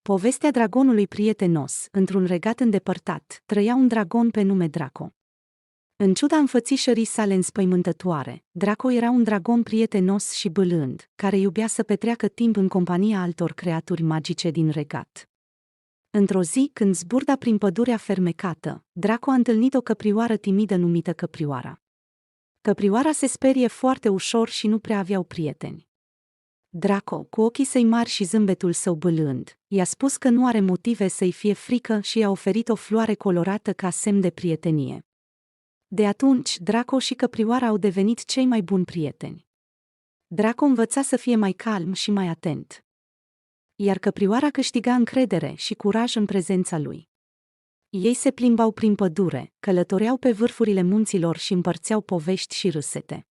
Povestea dragonului prietenos. Într-un regat îndepărtat, trăia un dragon pe nume Draco. În ciuda înfățișării sale înspăimântătoare, Draco era un dragon prietenos și bâlând, care iubea să petreacă timp în compania altor creaturi magice din regat. Într-o zi, când zburda prin pădurea fermecată, Draco a întâlnit o căprioară timidă numită Căprioara. Căprioara se sperie foarte ușor și nu prea aveau prieteni. Draco, cu ochii săi mari și zâmbetul său bâlând, i-a spus că nu are motive să-i fie frică și i-a oferit o floare colorată ca semn de prietenie. De atunci, Draco și Căprioara au devenit cei mai buni prieteni. Draco învăța să fie mai calm și mai atent, iar Căprioara câștiga încredere și curaj în prezența lui. Ei se plimbau prin pădure, călătoreau pe vârfurile munților și împărțeau povești și râsete.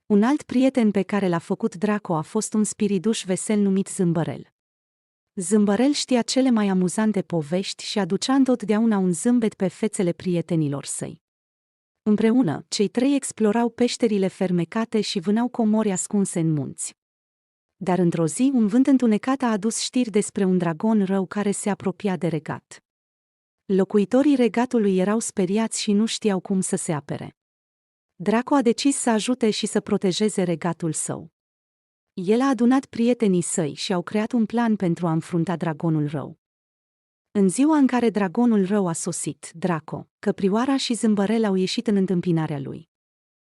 Un alt prieten pe care l-a făcut Draco a fost un spiriduș vesel numit Zâmbărel. Zâmbărel știa cele mai amuzante povești și aducea întotdeauna un zâmbet pe fețele prietenilor săi. Împreună, cei trei explorau peșterile fermecate și vânau comori ascunse în munți. Dar într-o zi, un vânt întunecat a adus știri despre un dragon rău care se apropia de regat. Locuitorii regatului erau speriați și nu știau cum să se apere. Draco a decis să ajute și să protejeze regatul său. El a adunat prietenii săi și au creat un plan pentru a înfrunta dragonul rău. În ziua în care dragonul rău a sosit, Draco, Căprioara și Zâmbărel au ieșit în întâmpinarea lui.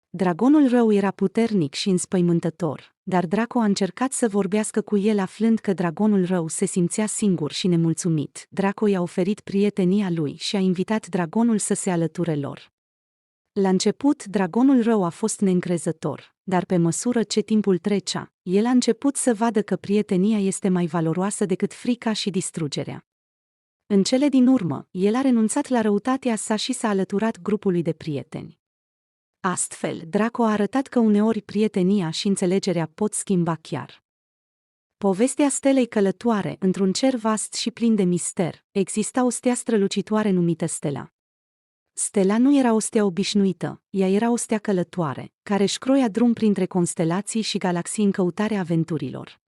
Dragonul rău era puternic și înspăimântător, dar Draco a încercat să vorbească cu el aflând că dragonul rău se simțea singur și nemulțumit. Draco i-a oferit prietenia lui și a invitat dragonul să se alăture lor. La început, dragonul rău a fost neîncrezător, dar pe măsură ce timpul trecea, el a început să vadă că prietenia este mai valoroasă decât frica și distrugerea. În cele din urmă, el a renunțat la răutatea sa și s-a alăturat grupului de prieteni. Astfel, Draco a arătat că uneori prietenia și înțelegerea pot schimba chiar. Povestea stelei călătoare. Într-un cer vast și plin de mister, exista o stea strălucitoare numită Stella. Stella nu era o stea obișnuită, ea era o stea călătoare, care își croia drum printre constelații și galaxii în căutarea aventurilor.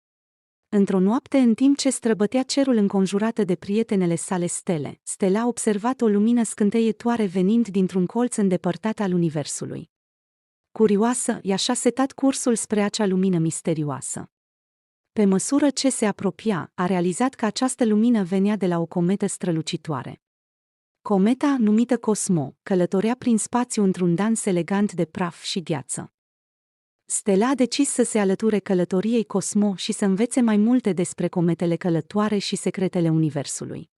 Într-o noapte, în timp ce străbătea cerul înconjurată de prietenele sale stele, Stella a observat o lumină scânteietoare venind dintr-un colț îndepărtat al universului. Curioasă, i-a setat cursul spre acea lumină misterioasă. Pe măsură ce se apropia, a realizat că această lumină venea de la o cometă strălucitoare. Cometa, numită Cosmo, călătorea prin spațiu într-un dans elegant de praf și gheață. Stella a decis să se alăture călătoriei Cosmo și să învețe mai multe despre cometele călătoare și secretele universului.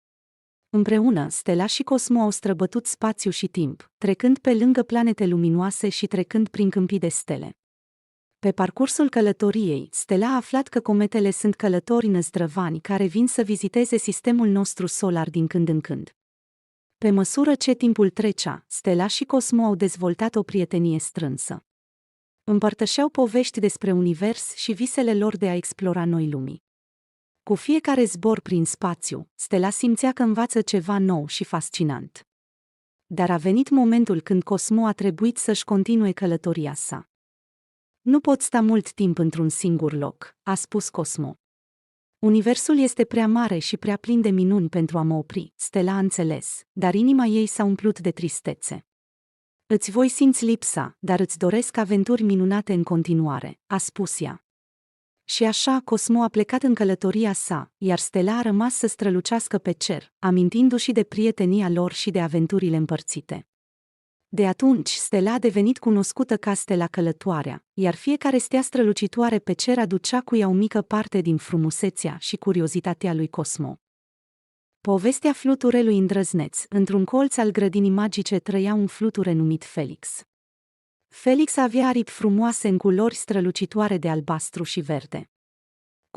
Împreună, Stella și Cosmo au străbătut spațiu și timp, trecând pe lângă planete luminoase și trecând prin câmpii de stele. Pe parcursul călătoriei, Stella a aflat că cometele sunt călători năzdrăvani care vin să viziteze sistemul nostru solar din când în când. Pe măsură ce timpul trecea, Stella și Cosmo au dezvoltat o prietenie strânsă. Împărtășeau povești despre univers și visele lor de a explora noi lumi. Cu fiecare zbor prin spațiu, Stella simțea că învață ceva nou și fascinant. Dar a venit momentul când Cosmo a trebuit să-și continue călătoria sa. Nu pot sta mult timp într-un singur loc, a spus Cosmo. Universul este prea mare și prea plin de minuni pentru a mă opri, Stella a înțeles, dar inima ei s-a umplut de tristețe. Îți voi simți lipsa, dar îți doresc aventuri minunate în continuare, a spus ea. Și așa, Cosmo a plecat în călătoria sa, iar Stella a rămas să strălucească pe cer, amintindu-și de prietenia lor și de aventurile împărțite. De atunci, Stella a devenit cunoscută ca Stella călătoarea, iar fiecare stea strălucitoare pe cer aducea cu ea o mică parte din frumusețea și curiozitatea lui Cosmo. Povestea fluturelui îndrăzneț. Într-un colț al grădinii magice trăia un fluture numit Felix. Felix avea aripi frumoase în culori strălucitoare de albastru și verde.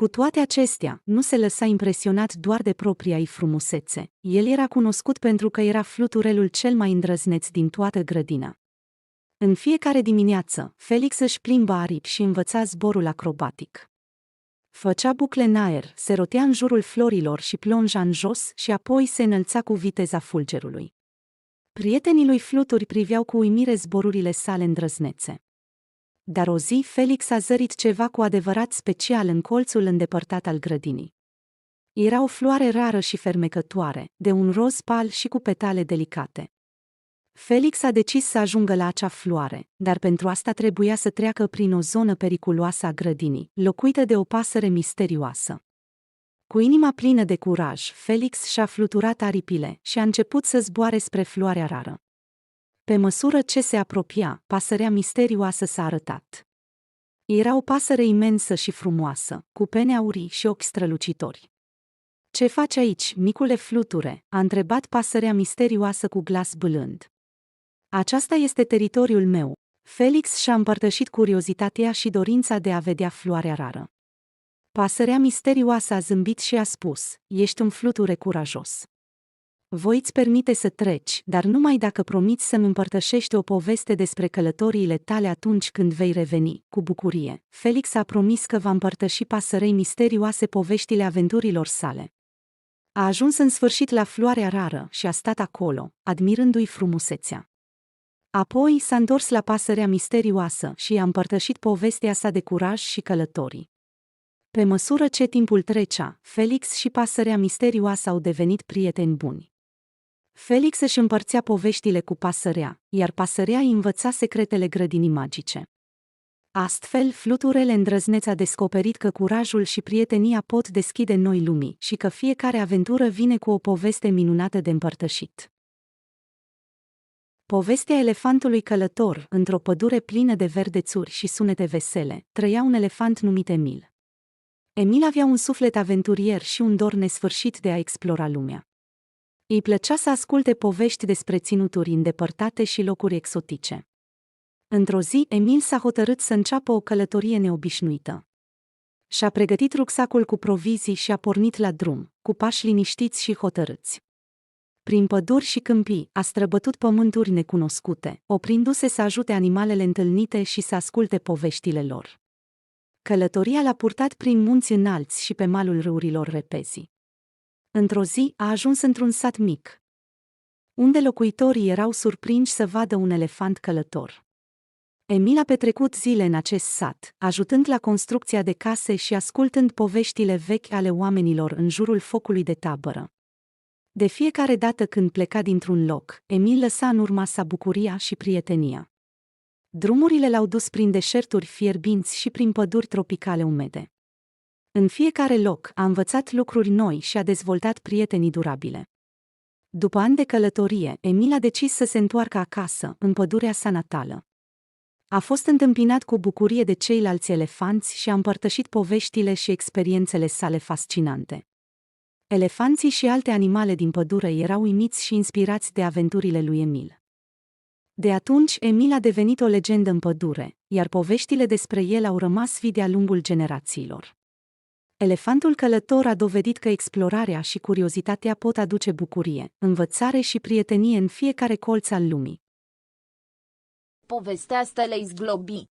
Cu toate acestea, nu se lăsa impresionat doar de propria ei frumusețe, el era cunoscut pentru că era fluturelul cel mai îndrăzneț din toată grădina. În fiecare dimineață, Felix își plimba aripi și învăța zborul acrobatic. Făcea bucle în aer, se rotea în jurul florilor și plonja în jos și apoi se înălța cu viteza fulgerului. Prietenii lui Fluturi priveau cu uimire zborurile sale îndrăznețe. Dar o zi Felix a zărit ceva cu adevărat special în colțul îndepărtat al grădinii. Era o floare rară și fermecătoare, de un roz pal și cu petale delicate. Felix a decis să ajungă la acea floare, dar pentru asta trebuia să treacă prin o zonă periculoasă a grădinii, locuită de o pasăre misterioasă. Cu inima plină de curaj, Felix și-a fluturat aripile și a început să zboare spre floarea rară. Pe măsură ce se apropia, pasărea misterioasă s-a arătat. Era o pasăre imensă și frumoasă, cu pene aurii și ochi strălucitori. "Ce faci aici, micule fluture?" a întrebat pasărea misterioasă cu glas bâlând. "Aceasta este teritoriul meu." Felix și-a împărtășit curiozitatea și dorința de a vedea floarea rară. Pasărea misterioasă a zâmbit și a spus: "Ești un fluture curajos. Voi îți permite să treci, dar numai dacă promiți să-mi împărtășești o poveste despre călătoriile tale atunci când vei reveni." Cu bucurie, Felix a promis că va împărtăși pasărei misterioase poveștile aventurilor sale. A ajuns în sfârșit la floarea rară și a stat acolo, admirându-i frumusețea. Apoi s-a întors la pasărea misterioasă și i-a împărtășit povestea sa de curaj și călătorii. Pe măsură ce timpul trecea, Felix și pasărea misterioasă au devenit prieteni buni. Felix își împărțea poveștile cu pasărea, iar pasărea îi învăța secretele grădinii magice. Astfel, fluturele îndrăzneț a descoperit că curajul și prietenia pot deschide noi lumii și că fiecare aventură vine cu o poveste minunată de împărtășit. Povestea elefantului călător. Într-o pădure plină de verdețuri și sunete vesele, trăia un elefant numit Emil. Emil avea un suflet aventurier și un dor nesfârșit de a explora lumea. Îi plăcea să asculte povești despre ținuturi îndepărtate și locuri exotice. Într-o zi, Emil s-a hotărât să înceapă o călătorie neobișnuită. Și-a pregătit rucsacul cu provizii și a pornit la drum, cu pași liniștiți și hotărâți. Prin păduri și câmpii, a străbătut pământuri necunoscute, oprindu-se să ajute animalele întâlnite și să asculte poveștile lor. Călătoria l-a purtat prin munți înalți și pe malul râurilor repezi. Într-o zi a ajuns într-un sat mic, unde locuitorii erau surprinși să vadă un elefant călător. Emil a petrecut zile în acest sat, ajutând la construcția de case și ascultând poveștile vechi ale oamenilor în jurul focului de tabără. De fiecare dată când pleca dintr-un loc, Emil lăsa în urma sa bucuria și prietenia. Drumurile l-au dus prin deșerturi fierbinți și prin păduri tropicale umede. În fiecare loc a învățat lucruri noi și a dezvoltat prietenii durabile. După ani de călătorie, Emil a decis să se întoarcă acasă, în pădurea sa natală. A fost întâmpinat cu bucurie de ceilalți elefanți și a împărtășit poveștile și experiențele sale fascinante. Elefanții și alte animale din pădure erau uimiți și inspirați de aventurile lui Emil. De atunci, Emil a devenit o legendă în pădure, iar poveștile despre el au rămas vii de-a lungul generațiilor. Elefantul călător a dovedit că explorarea și curiozitatea pot aduce bucurie, învățare și prietenie în fiecare colț al lumii. Povestea stelei zglobii.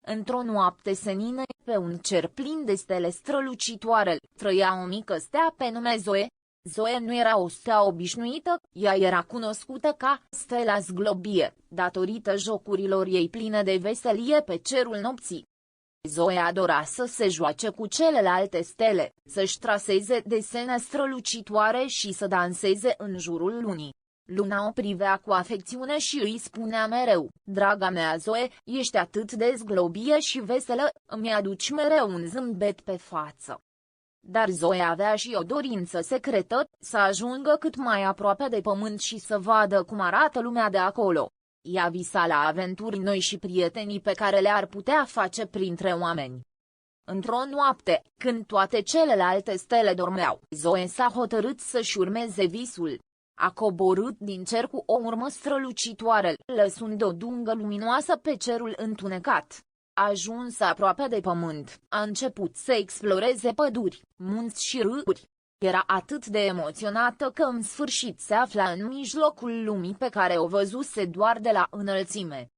Într-o noapte senină, pe un cer plin de stele strălucitoare, trăia o mică stea pe nume Zoe. Zoe nu era o stea obișnuită, ea era cunoscută ca stela zglobie, datorită jocurilor ei pline de veselie pe cerul nopții. Zoe adora să se joace cu celelalte stele, să-și traseze desene strălucitoare și să danseze în jurul lunii. Luna o privea cu afecțiune și îi spunea mereu: "Draga mea Zoe, ești atât de zglobie și veselă, îmi aduci mereu un zâmbet pe față." Dar Zoe avea și o dorință secretă, să ajungă cât mai aproape de pământ și să vadă cum arată lumea de acolo. Ea visa la aventuri noi și prietenii pe care le-ar putea face printre oameni. Într-o noapte, când toate celelalte stele dormeau, Zoe s-a hotărât să-și urmeze visul. A coborât din cer cu o urmă strălucitoare, lăsând o dungă luminoasă pe cerul întunecat. Ajuns aproape de pământ, a început să exploreze păduri, munți și râuri. Era atât de emoționată că în sfârșit se afla în mijlocul lumii pe care o văzuse doar de la înălțime.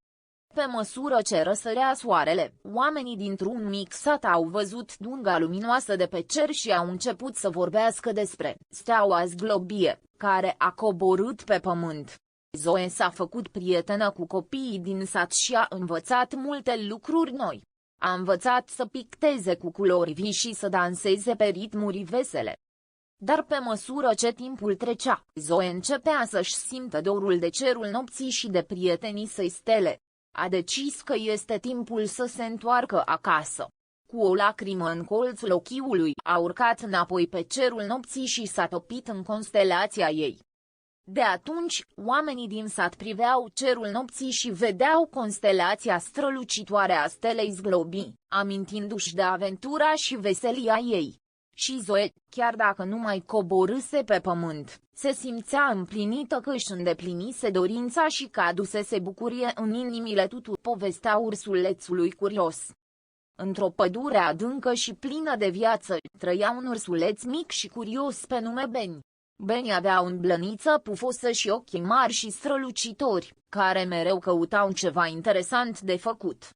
Pe măsură ce răsărea soarele, oamenii dintr-un mic sat au văzut dunga luminoasă de pe cer și au început să vorbească despre steaua zglobie, care a coborât pe pământ. Zoe s-a făcut prietenă cu copiii din sat și a învățat multe lucruri noi. A învățat să picteze cu culori vii și să danseze pe ritmuri vesele. Dar pe măsură ce timpul trecea, Zoe începea să-și simtă dorul de cerul nopții și de prietenii săi stele. A decis că este timpul să se întoarcă acasă. Cu o lacrimă în colțul ochiului, a urcat înapoi pe cerul nopții și s-a topit în constelația ei. De atunci, oamenii din sat priveau cerul nopții și vedeau constelația strălucitoare a stelei Zglobi, amintindu-și de aventura și veselia ei. Și Zoe, chiar dacă nu mai coborâse pe pământ, se simțea împlinită că își îndeplinise dorința și că adusese bucurie în inimile tuturor. Povestea ursulețului curios. Într-o pădure adâncă și plină de viață, trăia un ursuleț mic și curios pe nume Beni. Beni avea o blăniță pufosă și ochi mari și strălucitori, care mereu căutau ceva interesant de făcut.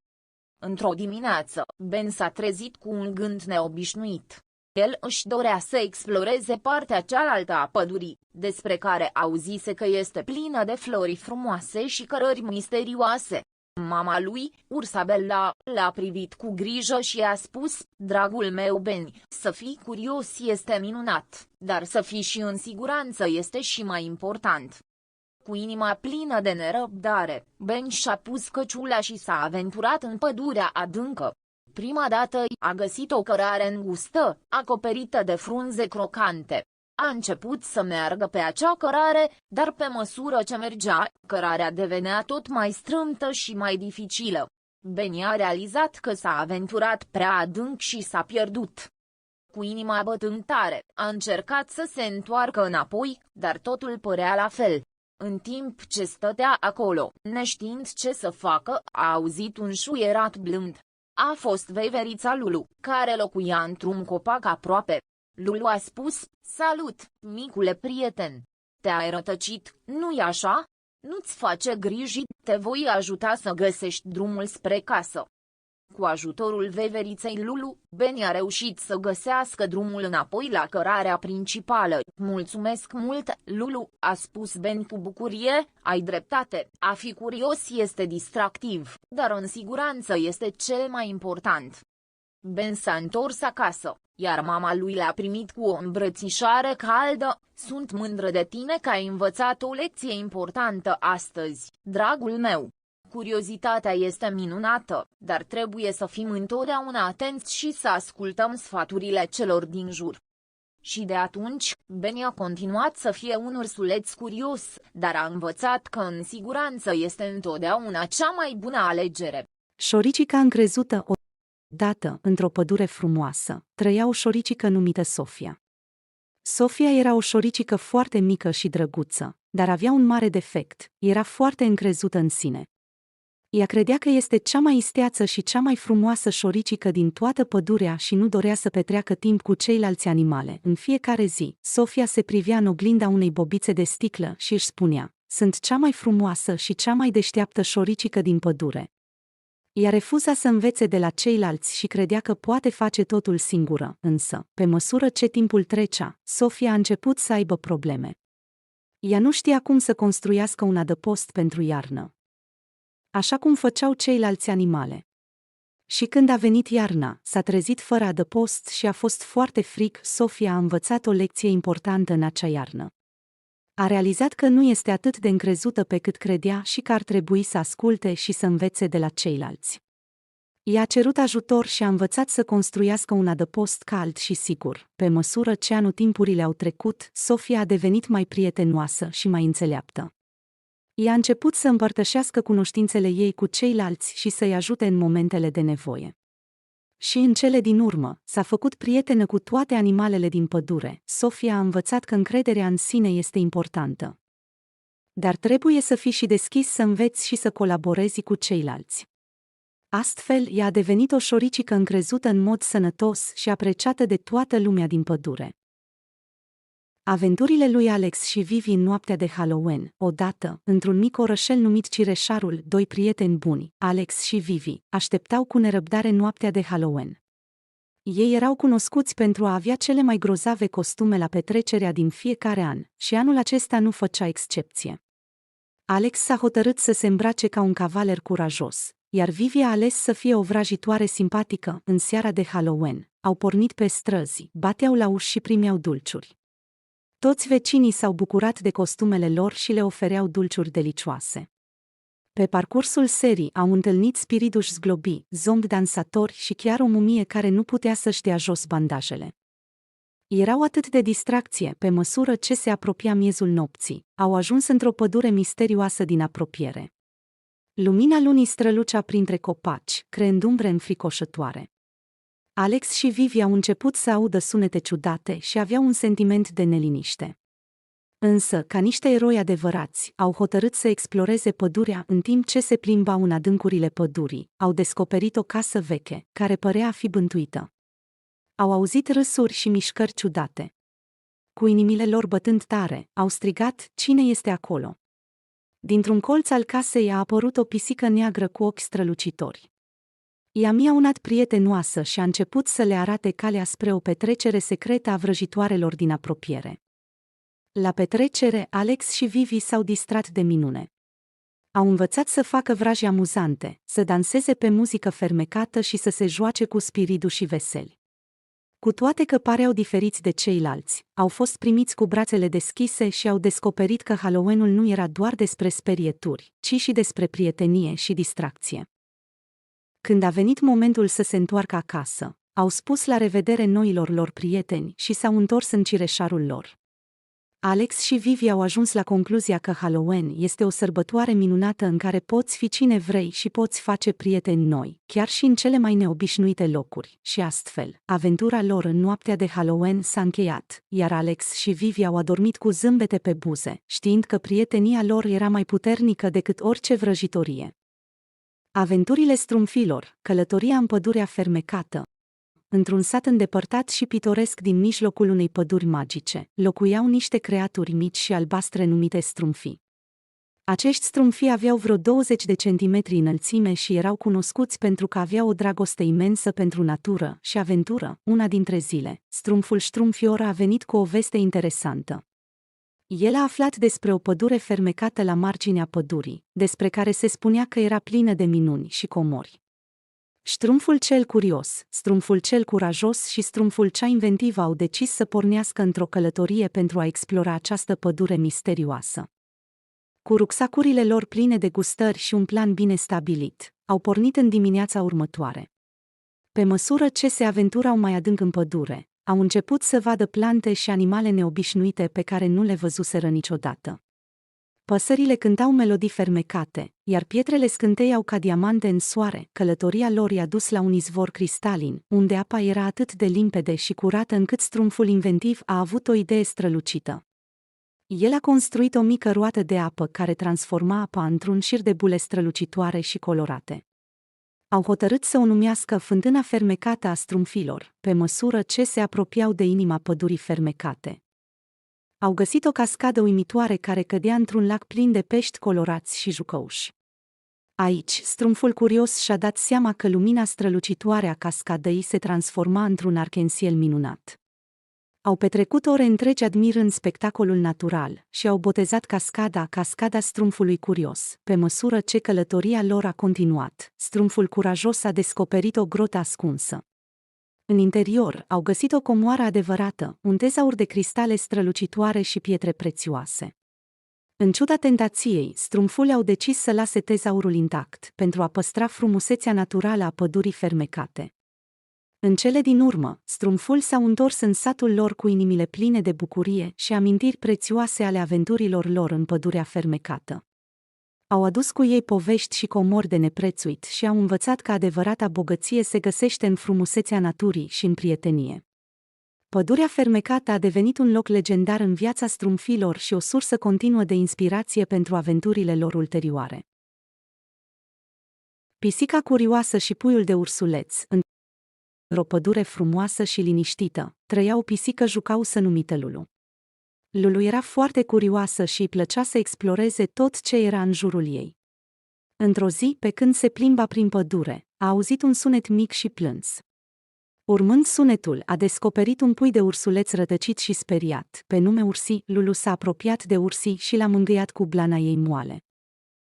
Într-o dimineață, Ben s-a trezit cu un gând neobișnuit. El își dorea să exploreze partea cealaltă a pădurii, despre care auzise că este plină de flori frumoase și cărări misterioase. Mama lui, ursa Bella, l-a privit cu grijă și i-a spus: "Dragul meu Beni, să fii curios este minunat, dar să fii și în siguranță este și mai important." Cu inima plină de nerăbdare, Ben și-a pus căciula și s-a aventurat în pădurea adâncă. Prima dată a găsit o cărare îngustă, acoperită de frunze crocante. A început să meargă pe acea cărare, dar pe măsură ce mergea, cărarea devenea tot mai strâmtă și mai dificilă. Beni a realizat că s-a aventurat prea adânc și s-a pierdut. Cu inima bătând tare, a încercat să se întoarcă înapoi, dar totul părea la fel. În timp ce stătea acolo, neștiind ce să facă, a auzit un șuierat blând. A fost veverița Lulu, care locuia într-un copac aproape. Lulu a spus: "Salut, micule prieten! Te-ai rătăcit, nu-i așa? Nu-ți face griji, te voi ajuta să găsești drumul spre casă." Cu ajutorul veveriței Lulu, Beni a reușit să găsească drumul înapoi la cărarea principală. "Mulțumesc mult, Lulu," a spus Beni cu bucurie, "ai dreptate, a fi curios este distractiv, dar în siguranță este cel mai important." Ben s-a întors acasă, iar mama lui l-a primit cu o îmbrățișare caldă. "Sunt mândră de tine că ai învățat o lecție importantă astăzi, dragul meu. Curiozitatea este minunată, dar trebuie să fim întotdeauna atenți și să ascultăm sfaturile celor din jur." Și de atunci, Beni a continuat să fie un ursuleț curios, dar a învățat că în siguranță este întotdeauna cea mai bună alegere. Șoricica încrezută. Odată, într-o pădure frumoasă, trăia o șoricică numită Sofia. Sofia era o șoricică foarte mică și drăguță, dar avea un mare defect: era foarte încrezută în sine. Ea credea că este cea mai isteață și cea mai frumoasă șoricică din toată pădurea și nu dorea să petreacă timp cu ceilalți animale. În fiecare zi, Sofia se privea în oglinda unei bobițe de sticlă și își spunea: "Sunt cea mai frumoasă și cea mai deșteaptă șoricică din pădure." Ea refuza să învețe de la ceilalți și credea că poate face totul singură, însă, pe măsură ce timpul trecea, Sofia a început să aibă probleme. Ea nu știa cum să construiască un adăpost pentru iarnă, așa cum făceau ceilalți animale. Și când a venit iarna, s-a trezit fără adăpost și a fost foarte frig. Sofia a învățat o lecție importantă în acea iarnă. A realizat că nu este atât de încrezută pe cât credea și că ar trebui să asculte și să învețe de la ceilalți. Ea a cerut ajutor și a învățat să construiască un adăpost cald și sigur. Pe măsură ce anotimpurile au trecut, Sofia a devenit mai prietenoasă și mai înțeleaptă. Ea a început să împărtășească cunoștințele ei cu ceilalți și să-i ajute în momentele de nevoie. Și în cele din urmă, s-a făcut prietenă cu toate animalele din pădure. Sofia a învățat că încrederea în sine este importantă. Dar trebuie să fii și deschis să înveți și să colaborezi cu ceilalți. Astfel, ea a devenit o șoricică încrezută în mod sănătos și apreciată de toată lumea din pădure. Aventurile lui Alex și Vivi în noaptea de Halloween. Odată, într-un mic orășel numit Cireșarul, doi prieteni buni, Alex și Vivi, așteptau cu nerăbdare noaptea de Halloween. Ei erau cunoscuți pentru a avea cele mai grozave costume la petrecerea din fiecare an, și anul acesta nu făcea excepție. Alex s-a hotărât să se îmbrace ca un cavaler curajos, iar Vivi a ales să fie o vrajitoare simpatică. În seara de Halloween, au pornit pe străzi, bateau la uși și primeau dulciuri. Toți vecinii s-au bucurat de costumele lor și le ofereau dulciuri delicioase. Pe parcursul serii au întâlnit spiriduși zglobi, zombi dansatori și chiar o mumie care nu putea să-și dea jos bandajele. Erau atât de distracție, pe măsură ce se apropia miezul nopții, au ajuns într-o pădure misterioasă din apropiere. Lumina lunii strălucea printre copaci, creând umbre înfricoșătoare. Alex și Vivi au început să audă sunete ciudate și aveau un sentiment de neliniște. Însă, ca niște eroi adevărați, au hotărât să exploreze pădurea în timp ce se plimbau în adâncurile pădurii. Au descoperit o casă veche, care părea a fi bântuită. Au auzit râsuri și mișcări ciudate. Cu inimile lor bătând tare, au strigat: "Cine este acolo?" Dintr-un colț al casei a apărut o pisică neagră cu ochi strălucitori. I-a miaunat prietenoasă și a început să le arate calea spre o petrecere secretă a vrăjitoarelor din apropiere. La petrecere, Alex și Vivi s-au distrat de minune. Au învățat să facă vraje amuzante, să danseze pe muzică fermecată și să se joace cu spiriduși veseli. Cu toate că pareau diferiți de ceilalți, au fost primiți cu brațele deschise și au descoperit că Halloween-ul nu era doar despre sperieturi, ci și despre prietenie și distracție. Când a venit momentul să se întoarcă acasă, au spus la revedere noilor lor prieteni și s-au întors în cireșarul lor. Alex și Vivi au ajuns la concluzia că Halloween este o sărbătoare minunată în care poți fi cine vrei și poți face prieteni noi, chiar și în cele mai neobișnuite locuri, și astfel, aventura lor în noaptea de Halloween s-a încheiat, iar Alex și Vivi au adormit cu zâmbete pe buze, știind că prietenia lor era mai puternică decât orice vrăjitorie. Aventurile strumfilor, călătoria în pădurea fermecată. Într-un sat îndepărtat și pitoresc din mijlocul unei păduri magice, locuiau niște creaturi mici și albastre numite strumfii. Acești strumfii aveau vreo 20 de centimetri înălțime și erau cunoscuți pentru că aveau o dragoste imensă pentru natură și aventură. Una dintre zile, strumful Strumfior a venit cu o veste interesantă. El a aflat despre o pădure fermecată la marginea pădurii, despre care se spunea că era plină de minuni și comori. Strumful cel curios, strumful cel curajos și strumful cea inventivă au decis să pornească într-o călătorie pentru a explora această pădure misterioasă. Cu rucsacurile lor pline de gustări și un plan bine stabilit, au pornit în dimineața următoare. Pe măsură ce se aventurau mai adânc în pădure, au început să vadă plante și animale neobișnuite pe care nu le văzuseră niciodată. Păsările cântau melodii fermecate, iar pietrele scânteiau ca diamante în soare. Călătoria lor i-a dus la un izvor cristalin, unde apa era atât de limpede și curată încât strumful inventiv a avut o idee strălucită. El a construit o mică roată de apă care transforma apa într-un șir de bule strălucitoare și colorate. Au hotărât să o numească fântâna fermecată a strumfilor, pe măsură ce se apropiau de inima pădurii fermecate. Au găsit o cascadă uimitoare care cădea într-un lac plin de pești colorați și jucăuși. Aici, strumful curios și-a dat seama că lumina strălucitoare a cascadei se transforma într-un arc-en-ciel minunat. Au petrecut ore întregi admirând spectacolul natural și au botezat cascada Cascada Strumfului Curios. Pe măsură ce călătoria lor a continuat, strumful curajos a descoperit o grotă ascunsă. În interior au găsit o comoară adevărată, un tezaur de cristale strălucitoare și pietre prețioase. În ciuda tentației, strumfulii au decis să lase tezaurul intact, pentru a păstra frumusețea naturală a pădurii fermecate. În cele din urmă, strumful s-au întors în satul lor cu inimile pline de bucurie și amintiri prețioase ale aventurilor lor în pădurea fermecată. Au adus cu ei povești și comori de neprețuit și au învățat că adevărata bogăție se găsește în frumusețea naturii și în prietenie. Pădurea fermecată a devenit un loc legendar în viața strumfilor și o sursă continuă de inspirație pentru aventurile lor ulterioare. Pisica curioasă și puiul de ursuleț. Într-o pădure frumoasă și liniștită, trăia o pisică jucausă numită Lulu. Lulu era foarte curioasă și îi plăcea să exploreze tot ce era în jurul ei. Într-o zi, pe când se plimba prin pădure, a auzit un sunet mic și plâns. Urmând sunetul, a descoperit un pui de ursuleț rătăcit și speriat, pe nume Ursi. Lulu s-a apropiat de Ursi și l-a mângâiat cu blana ei moale.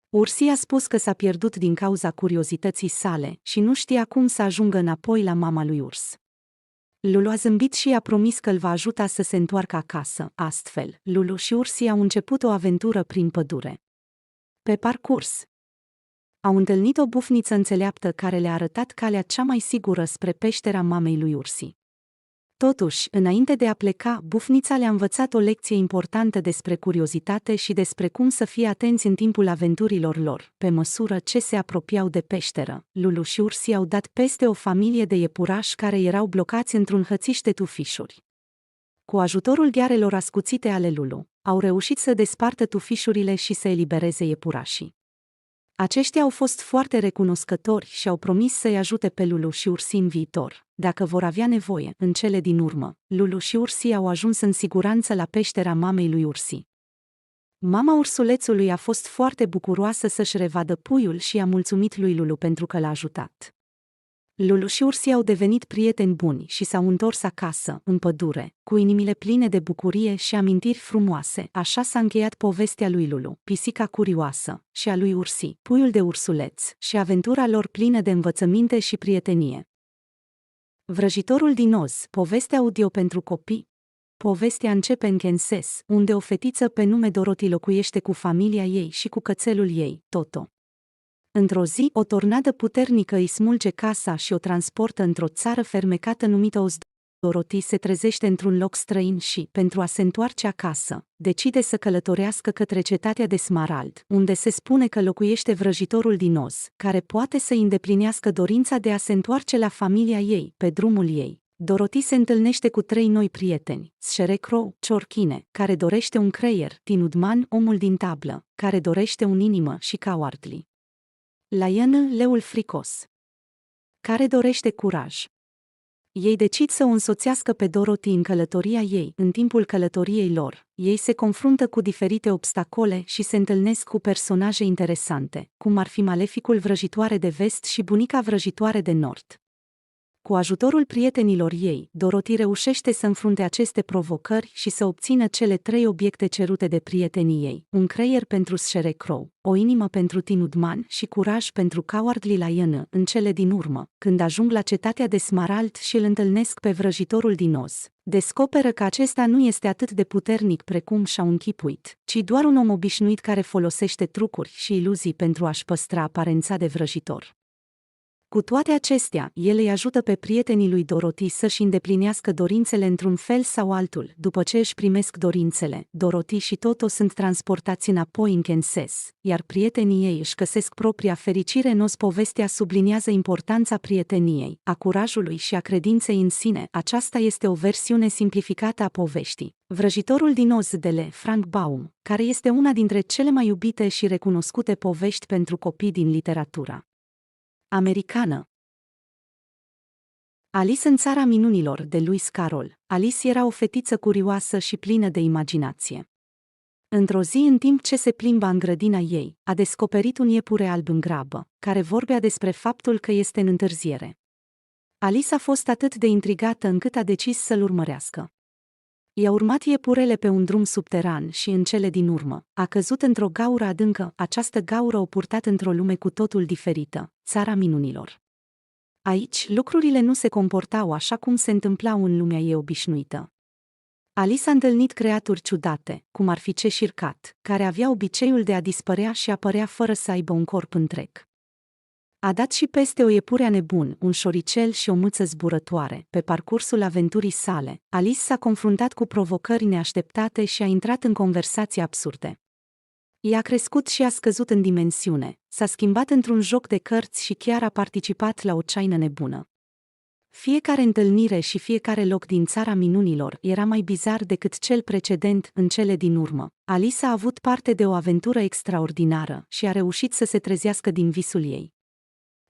Ursi a spus că s-a pierdut din cauza curiozității sale și nu știa cum să ajungă înapoi la mama lui urs. Lulu a zâmbit și i-a promis că îl va ajuta să se întoarcă acasă. Astfel, Lulu și Ursi au început o aventură prin pădure. Pe parcurs, au întâlnit o bufniță înțeleaptă care le-a arătat calea cea mai sigură spre peștera mamei lui Ursi. Totuși, înainte de a pleca, bufnița le-a învățat o lecție importantă despre curiozitate și despre cum să fie atenți în timpul aventurilor lor. Pe măsură ce se apropiau de peșteră, Lulu și Ursi au dat peste o familie de iepurași care erau blocați într-un hățiș de tufișuri. Cu ajutorul ghearelor ascuțite ale Lulu, au reușit să despartă tufișurile și să elibereze iepurașii. Aceștia au fost foarte recunoscători și au promis să-i ajute pe Lulu și Ursi în viitor, dacă vor avea nevoie. În cele din urmă, Lulu și Ursi au ajuns în siguranță la peștera mamei lui Ursi. Mama ursulețului a fost foarte bucuroasă să-și revadă puiul și i-a mulțumit lui Lulu pentru că l-a ajutat. Lulu și Ursi au devenit prieteni buni și s-au întors acasă, în pădure, cu inimile pline de bucurie și amintiri frumoase. Așa s-a încheiat povestea lui Lulu, pisica curioasă, și a lui Ursi, puiul de ursuleț, și aventura lor plină de învățăminte și prietenie. Vrăjitorul din Oz, poveste audio pentru copii. Povestea începe în Kansas, unde o fetiță pe nume Dorothy locuiește cu familia ei și cu cățelul ei, Toto. Într-o zi, o tornadă puternică îi smulge casa și o transportă într-o țară fermecată numită Oz. Dorothy se trezește într-un loc străin și, pentru a se întoarce acasă, decide să călătorească către cetatea de Smarald, unde se spune că locuiește vrăjitorul din Oz, care poate să îndeplinească dorința de a se întoarce la familia ei, pe drumul ei. Dorothy se întâlnește cu 3 noi prieteni: Scarecrow, Ciorchine, care dorește un creier, Tin Woodman, omul din tablă, care dorește un inimă, și Cowardly Lion, leul fricos, care dorește curaj. Ei decid să o însoțească pe Dorothy în călătoria ei. În timpul călătoriei lor, ei se confruntă cu diferite obstacole și se întâlnesc cu personaje interesante, cum ar fi Maleficul vrăjitoare de vest și bunica vrăjitoare de nord. Cu ajutorul prietenilor ei, Dorothy reușește să înfrunte aceste provocări și să obțină cele 3 obiecte cerute de prietenii ei: un creier pentru Scarecrow, o inimă pentru Tin Woodman și curaj pentru Cowardly Lion. În cele din urmă, când ajung la cetatea de Smarald și îl întâlnesc pe vrăjitorul din Oz, descoperă că acesta nu este atât de puternic precum și-au închipuit, ci doar un om obișnuit care folosește trucuri și iluzii pentru a-și păstra aparența de vrăjitor. Cu toate acestea, el îi ajută pe prietenii lui Dorothy să-și îndeplinească dorințele într-un fel sau altul. După ce își primesc dorințele, Dorothy și Toto sunt transportați înapoi în Kansas, iar prietenii ei își găsesc propria fericire în Oz. Povestea subliniază importanța prieteniei, a curajului și a credinței în sine. Aceasta este o versiune simplificată a poveștii Vrăjitorul din Oz de le Frank Baum, care este una dintre cele mai iubite și recunoscute povești pentru copii din literatura americană. Alice în țara minunilor de Lewis Carroll. Alice era o fetiță curioasă și plină de imaginație. Într-o zi, în timp ce se plimba în grădina ei, a descoperit un iepure alb în grabă, care vorbea despre faptul că este în întârziere. Alice a fost atât de intrigată încât a decis să-l urmărească. I-a urmat iepurele pe un drum subteran și, în cele din urmă, a căzut într-o gaură adâncă. Această gaură o purtat într-o lume cu totul diferită, țara minunilor. Aici, lucrurile nu se comportau așa cum se întâmplau în lumea ei obișnuită. Alice a întâlnit creaturi ciudate, cum ar fi Cheshire Cat, care avea obiceiul de a dispărea și apărea fără să aibă un corp întreg. A dat și peste o iepure nebun, un șoricel și o mâță zburătoare. Pe parcursul aventurii sale, Alice s-a confruntat cu provocări neașteptate și a intrat în conversații absurde. Ea a crescut și a scăzut în dimensiune, s-a schimbat într-un joc de cărți și chiar a participat la o ceaină nebună. Fiecare întâlnire și fiecare loc din țara minunilor era mai bizar decât cel precedent. În cele din urmă, Alice a avut parte de o aventură extraordinară și a reușit să se trezească din visul ei.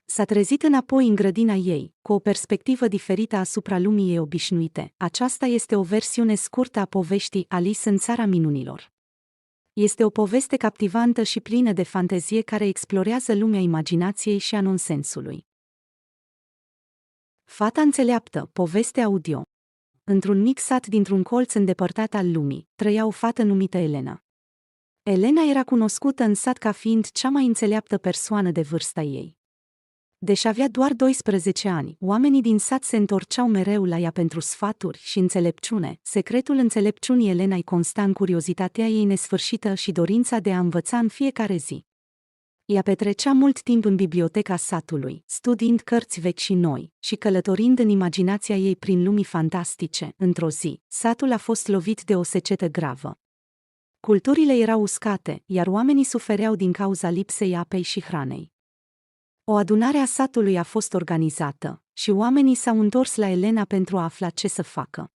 S-a trezit înapoi în grădina ei, cu o perspectivă diferită asupra lumii ei obișnuite. Aceasta este o versiune scurtă a poveștii Alice în țara minunilor. Este o poveste captivantă și plină de fantezie care explorează lumea imaginației și a nonsensului. Fata înțeleaptă, poveste audio. Într-un mic sat dintr-un colț îndepărtat al lumii, trăia o fată numită Elena. Elena era cunoscută în sat ca fiind cea mai înțeleaptă persoană de vârsta ei. Deși avea doar 12 ani, oamenii din sat se întorceau mereu la ea pentru sfaturi și înțelepciune. Secretul înțelepciunii Elenei consta în curiozitatea ei nesfârșită și dorința de a învăța în fiecare zi. Ea petrecea mult timp în biblioteca satului, studiind cărți vechi și noi, și călătorind în imaginația ei prin lumii fantastice. Într-o zi, satul a fost lovit de o secetă gravă. Culturile erau uscate, iar oamenii sufereau din cauza lipsei apei și hranei. O adunare a satului a fost organizată și oamenii s-au întors la Elena pentru a afla ce să facă.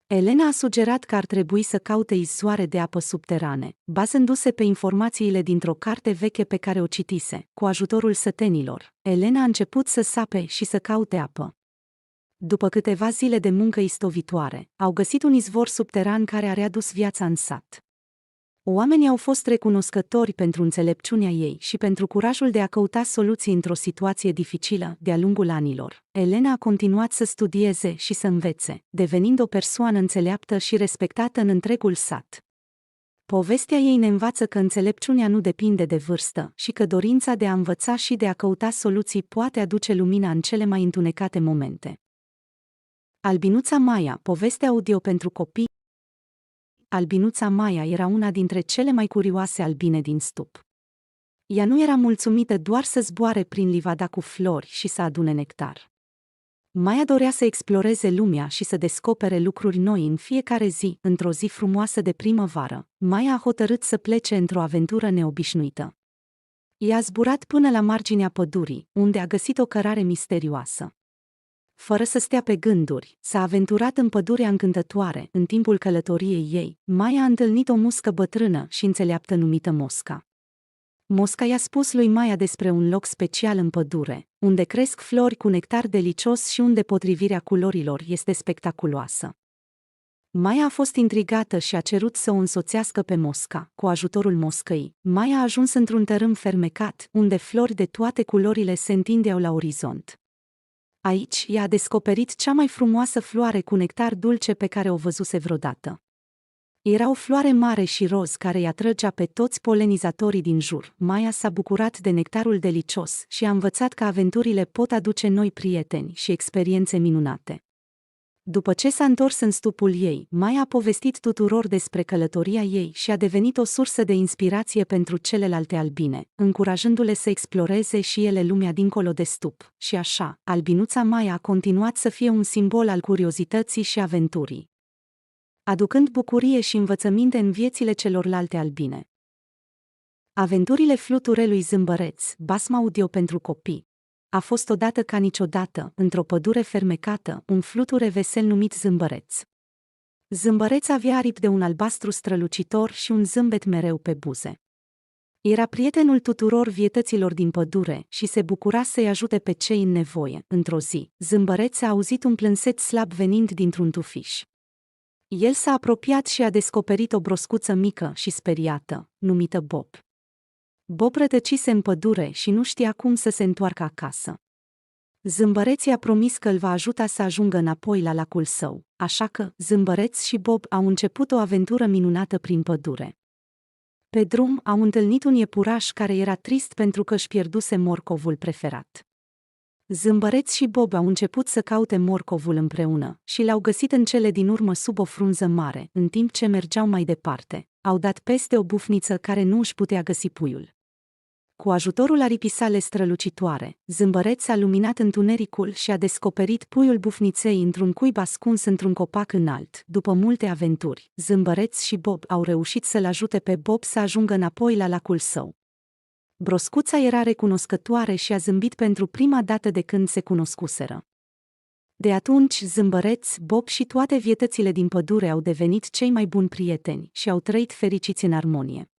Elena a sugerat că ar trebui să caute izvoare de apă subterane, bazându-se pe informațiile dintr-o carte veche pe care o citise. Cu ajutorul sătenilor, Elena a început să sape și să caute apă. După câteva zile de muncă istovitoare, au găsit un izvor subteran care a readus viața în sat. Oamenii au fost recunoscători pentru înțelepciunea ei și pentru curajul de a căuta soluții într-o situație dificilă. De-a lungul anilor, Elena a continuat să studieze și să învețe, devenind o persoană înțeleaptă și respectată în întregul sat. Povestea ei ne învață că înțelepciunea nu depinde de vârstă și că dorința de a învăța și de a căuta soluții poate aduce lumina în cele mai întunecate momente. Albinuța Maia, poveste audio pentru copii. Albinuța Maia era una dintre cele mai curioase albine din stup. Ea nu era mulțumită doar să zboare prin livada cu flori și să adune nectar. Maia dorea să exploreze lumea și să descopere lucruri noi în fiecare zi. Într-o zi frumoasă de primăvară, Maia a hotărât să plece într-o aventură neobișnuită. Ea a zburat până la marginea pădurii, unde a găsit o cărare misterioasă. Fără să stea pe gânduri, s-a aventurat în pădurea încântătoare. În timpul călătoriei ei, Maia a întâlnit o muscă bătrână și înțeleaptă numită Mosca. Mosca i-a spus lui Maia despre un loc special în pădure, unde cresc flori cu nectar delicios și unde potrivirea culorilor este spectaculoasă. Maia a fost intrigată și a cerut să o însoțească pe Mosca. Cu ajutorul Moscăii, Maia a ajuns într-un tărâm fermecat, unde flori de toate culorile se întindeau la orizont. Aici, ea a descoperit cea mai frumoasă floare cu nectar dulce pe care o văzuse vreodată. Era o floare mare și roz care îi atrăgea pe toți polenizatorii din jur. Maia s-a bucurat de nectarul delicios și a învățat că aventurile pot aduce noi prieteni și experiențe minunate. După ce s-a întors în stupul ei, Maia a povestit tuturor despre călătoria ei și a devenit o sursă de inspirație pentru celelalte albine, încurajându-le să exploreze și ele lumea dincolo de stup. Și așa, albinuța Maia a continuat să fie un simbol al curiozității și aventurii, aducând bucurie și învățăminte în viețile celorlalte albine. Aventurile fluturelui Zâmbăreț, basm audio pentru copii. A fost odată ca niciodată, într-o pădure fermecată, un fluture vesel numit Zâmbăreț. Zâmbăreț avea aripi de un albastru strălucitor și un zâmbet mereu pe buze. Era prietenul tuturor vietăților din pădure și se bucura să-i ajute pe cei în nevoie. Într-o zi, Zâmbăreț a auzit un plânset slab venind dintr-un tufiș. El s-a apropiat și a descoperit o broscuță mică și speriată, numită Bob. Bob rătăcise în pădure și nu știa cum să se întoarcă acasă. Zâmbăreț i-a promis că îl va ajuta să ajungă înapoi la lacul său, așa că Zâmbăreț și Bob au început o aventură minunată prin pădure. Pe drum au întâlnit un iepuraș care era trist pentru că își pierduse morcovul preferat. Zâmbăreț și Bob au început să caute morcovul împreună și l-au găsit în cele din urmă sub o frunză mare. În timp ce mergeau mai departe, au dat peste o bufniță care nu își putea găsi puiul. Cu ajutorul aripii sale strălucitoare, Zâmbăreț a luminat întunericul și a descoperit puiul bufniței într-un cuib ascuns într-un copac înalt. După multe aventuri, Zâmbăreț și Bob au reușit să-l ajute pe Bob să ajungă înapoi la lacul său. Broscuța era recunoscătoare și a zâmbit pentru prima dată de când se cunoscuseră. De atunci, Zâmbăreț, Bob și toate vietățile din pădure au devenit cei mai buni prieteni și au trăit fericiți în armonie.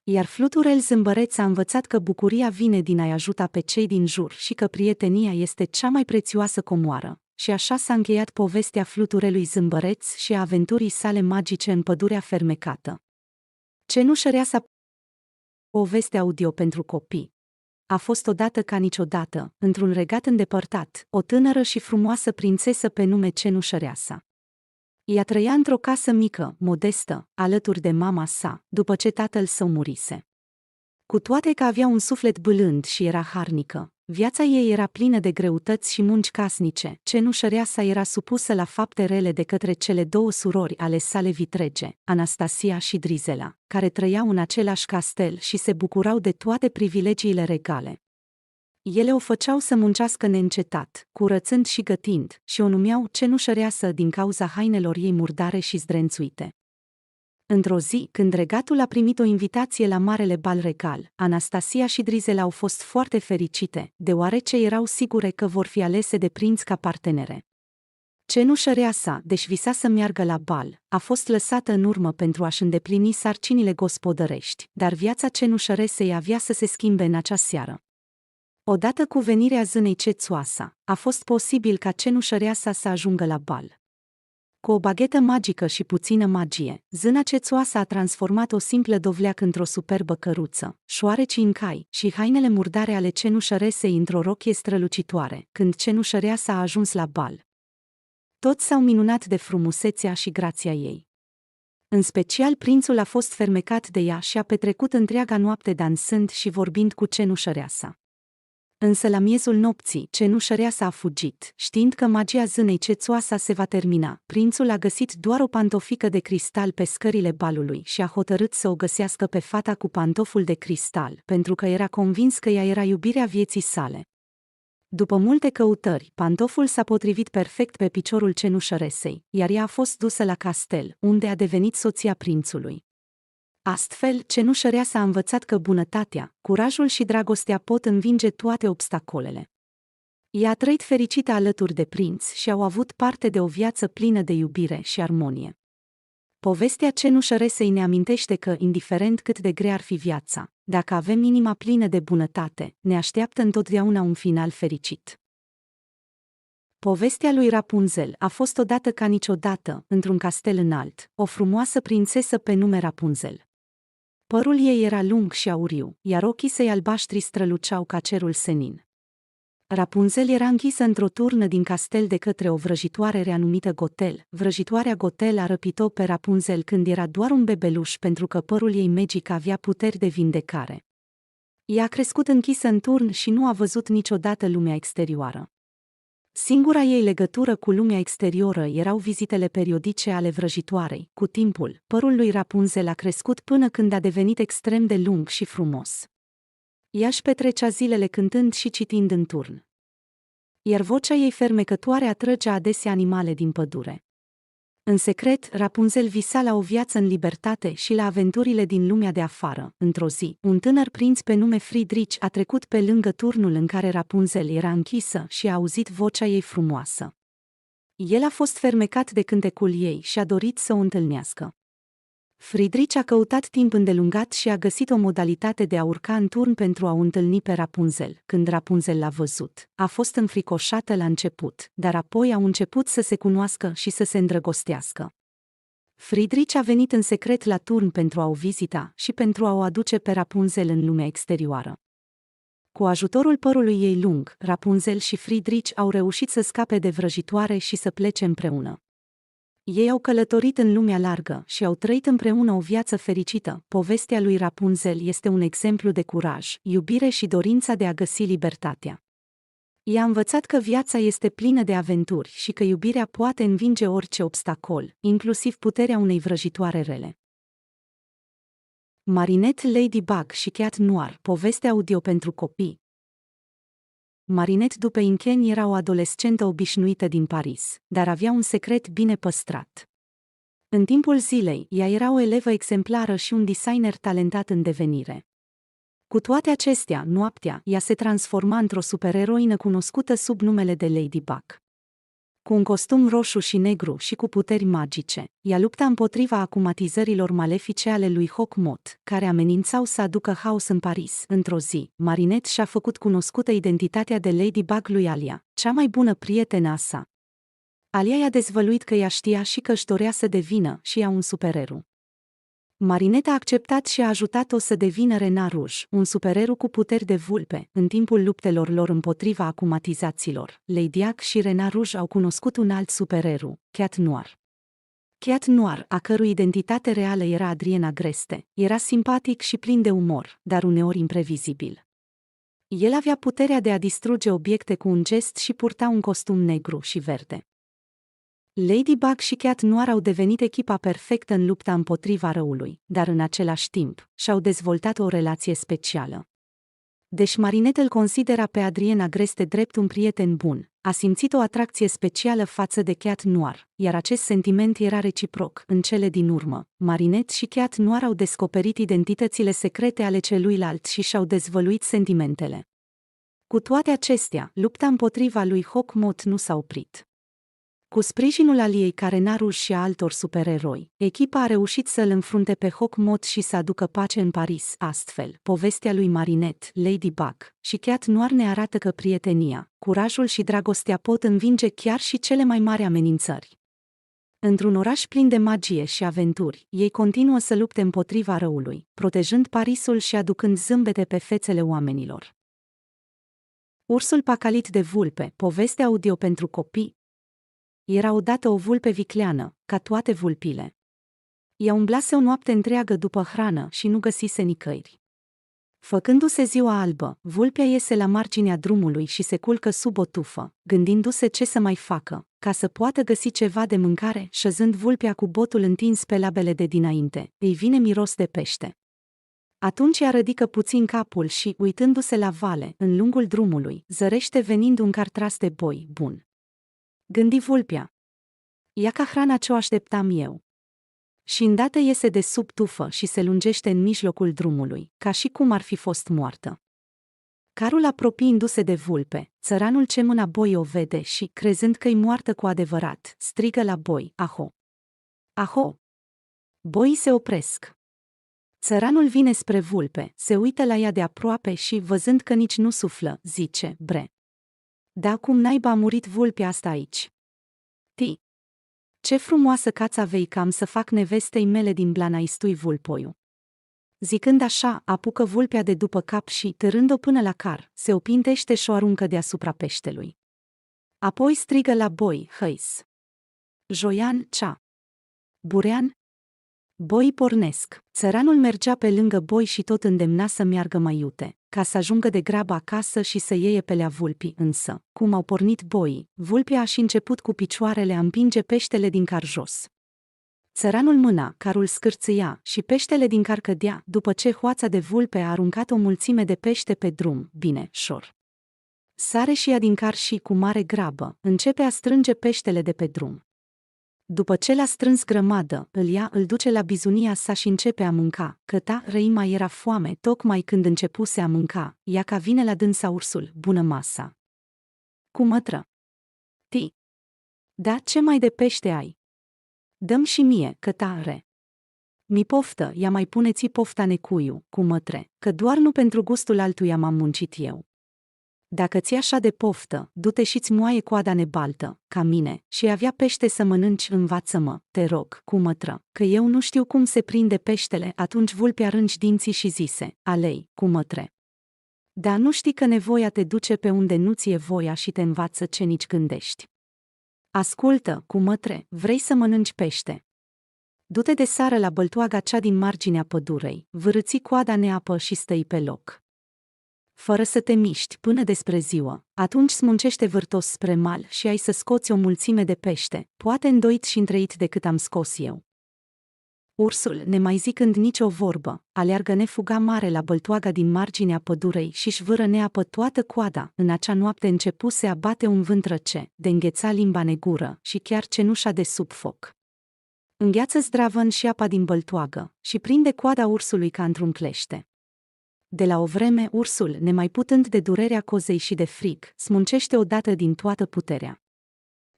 Iar fluturel Zâmbăreț a învățat că bucuria vine din a-i ajuta pe cei din jur și că prietenia este cea mai prețioasă comoară. Și așa s-a încheiat povestea fluturelui Zâmbăreț și a aventurii sale magice în pădurea fermecată. Cenușăreasa, poveste audio pentru copii. A fost odată ca niciodată, într-un regat îndepărtat, o tânără și frumoasă prințesă pe nume Cenușăreasa. Ea trăia într-o casă mică, modestă, alături de mama sa, după ce tatăl său murise. Cu toate că avea un suflet bâlând și era harnică, Viața ei era plină de greutăți și munci casnice, cenușăreasa era supusă la fapte rele de către cele două surori ale sale vitrege, Anastasia și Drizela, care trăiau în același castel și se bucurau de toate privilegiile regale. Ele o făceau să muncească neîncetat, curățând și gătind, și o numeau cenușăreasă din cauza hainelor ei murdare și zdrențuite. Într-o zi, când regatul a primit o invitație la marele bal regal, Anastasia și Drizela au fost foarte fericite, deoarece erau sigure că vor fi alese de prinț ca partenere. Cenușăreasa, deși visa să meargă la bal, a fost lăsată în urmă pentru a-și îndeplini sarcinile gospodărești, dar viața cenușăresei avea să se schimbe în acea seară. Odată cu venirea zânei Cețoasa, a fost posibil ca cenușăreasa să ajungă la bal. Cu o baghetă magică și puțină magie, zâna Cețoasă a transformat o simplă dovleac într-o superbă căruță, șoarecii în cai și hainele murdare ale cenușăresei într-o rochie strălucitoare, când cenușăreasa a ajuns la bal. Toți s-au minunat de frumusețea și grația ei. În special prințul a fost fermecat de ea și a petrecut întreaga noapte dansând și vorbind cu cenușăreasa. Însă la miezul nopții, cenușăreasa a fugit, știind că magia zânei Cețoasa se va termina. Prințul a găsit doar o pantofică de cristal pe scările balului și a hotărât să o găsească pe fata cu pantoful de cristal, pentru că era convins că ea era iubirea vieții sale. După multe căutări, pantoful s-a potrivit perfect pe piciorul cenușăresei, iar ea a fost dusă la castel, unde a devenit soția prințului. Astfel, cenușăreasa a învățat că bunătatea, curajul și dragostea pot învinge toate obstacolele. Ea a trăit fericită alături de prinț și au avut parte de o viață plină de iubire și armonie. Povestea cenușăresei ne amintește că, indiferent cât de grea ar fi viața, dacă avem inima plină de bunătate, ne așteaptă întotdeauna un final fericit. Povestea lui Rapunzel a fost odată ca niciodată, într-un castel înalt, o frumoasă prințesă pe nume Rapunzel. Părul ei era lung și auriu, iar ochii săi albaștri străluceau ca cerul senin. Rapunzel era închisă într-o turnă din castel de către o vrăjitoare reanumită Gotel. Vrăjitoarea Gotel a răpit-o pe Rapunzel când era doar un bebeluș pentru că părul ei magic avea puteri de vindecare. Ea a crescut închisă în turn și nu a văzut niciodată lumea exterioară. Singura ei legătură cu lumea exterioră erau vizitele periodice ale vrăjitoarei. Cu timpul, părul lui Rapunzel a crescut până când a devenit extrem de lung și frumos. Ea își petrecea zilele cântând și citind în turn. Iar vocea ei fermecătoare atrăgea adesea animale din pădure. În secret, Rapunzel visa la o viață în libertate și la aventurile din lumea de afară. Într-o zi, un tânăr prinț pe nume Friedrich a trecut pe lângă turnul în care Rapunzel era închisă și a auzit vocea ei frumoasă. El a fost fermecat de cântecul ei și a dorit să o întâlnească. Friedrich a căutat timp îndelungat și a găsit o modalitate de a urca în turn pentru a o întâlni pe Rapunzel. Când Rapunzel l-a văzut, a fost înfricoșată la început, dar apoi au început să se cunoască și să se îndrăgostească. Friedrich a venit în secret la turn pentru a o vizita și pentru a o aduce pe Rapunzel în lumea exterioară. Cu ajutorul părului ei lung, Rapunzel și Friedrich au reușit să scape de vrăjitoare și să plece împreună. Ei au călătorit în lumea largă și au trăit împreună o viață fericită. Povestea lui Rapunzel este un exemplu de curaj, iubire și dorința de a găsi libertatea. Ea a învățat că viața este plină de aventuri și că iubirea poate învinge orice obstacol, inclusiv puterea unei vrăjitoare rele. Marinette Ladybug și Cat Noir, poveste audio pentru copii. Marinette Dupin era o adolescentă obișnuită din Paris, dar avea un secret bine păstrat. În timpul zilei, ea era o elevă exemplară și un designer talentat în devenire. Cu toate acestea, noaptea, ea se transforma într-o supereroină cunoscută sub numele de Ladybug. Cu un costum roșu și negru și cu puteri magice, ea lupta împotriva acumatizărilor malefice ale lui Hoquemot, care amenințau să aducă haos în Paris. Într-o zi, Marinette și-a făcut cunoscută identitatea de Ladybug lui Alia, cea mai bună prietenă a sa. Alia i-a dezvăluit că ea știa și că își dorea să devină și ea un supererou. Marinette a acceptat și a ajutat-o să devină Renard Rouge, un supererou cu puteri de vulpe. În timpul luptelor lor împotriva acumatizaților, Ladybug și Renard Rouge au cunoscut un alt supererou, Cat Noir. Cat Noir, a cărui identitate reală era Adrien Agreste, era simpatic și plin de umor, dar uneori imprevizibil. El avea puterea de a distruge obiecte cu un gest și purta un costum negru și verde. Ladybug și Cat Noir au devenit echipa perfectă în lupta împotriva răului, dar în același timp, și-au dezvoltat o relație specială. Deși Marinette îl considera pe Adrien Agreste drept un prieten bun, a simțit o atracție specială față de Cat Noir, iar acest sentiment era reciproc. În cele din urmă, Marinette și Cat Noir au descoperit identitățile secrete ale celuilalt și și-au dezvăluit sentimentele. Cu toate acestea, lupta împotriva lui Hawkmoth nu s-a oprit. Cu sprijinul aliei Karenaru și a altor supereroi, echipa a reușit să îl înfrunte pe Hawkmoth și să aducă pace în Paris. Astfel, povestea lui Marinette, Ladybug și Cat Noir ne arată că prietenia, curajul și dragostea pot învinge chiar și cele mai mari amenințări. Într-un oraș plin de magie și aventuri, ei continuă să lupte împotriva răului, protejând Parisul și aducând zâmbete pe fețele oamenilor. Ursul pacalit de vulpe, poveste audio pentru copii. Era odată o vulpe vicleană, ca toate vulpile. Ea umblase o noapte întreagă după hrană și nu găsise nicăieri. Făcându-se ziua albă, vulpea iese la marginea drumului și se culcă sub o tufă, gândindu-se ce să mai facă, ca să poată găsi ceva de mâncare. Șezând vulpea cu botul întins pe labele de dinainte, îi vine miros de pește. Atunci ea ridică puțin capul și, uitându-se la vale, în lungul drumului, zărește venind un car tras de boi bun. Gândi vulpea. Ia ca hrana ce o așteptam eu. Și îndată iese de sub tufă și se lungește în mijlocul drumului, ca și cum ar fi fost moartă. Carul apropiindu-se de vulpe, țăranul ce mâna boi o vede și, crezând că-i moartă cu adevărat, strigă la boi, aho! Aho! Boii se opresc. Țăranul vine spre vulpe, se uită la ea de aproape și, văzând că nici nu suflă, zice, bre. Da, cum naiba a murit vulpea asta aici? Ti! Ce frumoasă cața vei cam să fac nevestei mele din blana istui vulpoiu. Zicând așa, apucă vulpea de după cap și, târând-o până la car, se opintește și o aruncă deasupra peștelui. Apoi strigă la boi, hăis. Joian, cea. Burean? Boii pornesc. Țăranul mergea pe lângă boi și tot îndemna să meargă mai iute, ca să ajungă de grabă acasă și să iei pelea vulpii, însă, cum au pornit boii, vulpea a și început cu picioarele a împinge peștele din car jos. Țăranul mâna, carul scârțâia și peștele din car cădea, după ce hoața de vulpe a aruncat o mulțime de pește pe drum, bine, șor. Sare și ea din car și, cu mare grabă, începe a strânge peștele de pe drum. După ce l-a strâns grămadă, îl ia, îl duce la bizunia sa și începe a mânca, căta răima era foame tocmai când începuse a mânca, ea ca vine la dânsa ursul, bună masa. Cu mătră. Ti. Da, ce mai de pește ai? Dăm și mie, căta re. Mi poftă, ea mai puneți pofta necuiu, cu mătre, că doar nu pentru gustul altuia m-am muncit eu. Dacă ți-e așa de poftă, du-te și-ți moaie coada nebaltă, ca mine, și avea pește să mănânci, învață-mă, te rog, cu mătră, că eu nu știu cum se prinde peștele. Atunci vulpea rânci dinții și zise, alei, cu mătre. Dar nu știi că nevoia te duce pe unde nu ți-e voia și te învață ce nici gândești. Ascultă, cu mătre, vrei să mănânci pește? Du-te de sară la băltoaga cea din marginea pădurei, vârâți coada neapă și stă-i pe loc. Fără să te miști până despre ziua, atunci smuncește vârtos spre mal și ai să scoți o mulțime de pește, poate îndoit și întreit decât am scos eu. Ursul, nemai zicând nicio vorbă, aleargă nefuga mare la băltoaga din marginea pădurei și-și vâră neapă toată coada. În acea noapte începuse a bate un vânt răce, de îngheța limba negură și chiar cenușa de sub foc. Îngheață zdravăn și apa din băltoagă și prinde coada ursului ca într-un clește. De la o vreme, ursul, nemai putând de durerea cozei și de frig, smuncește odată din toată puterea.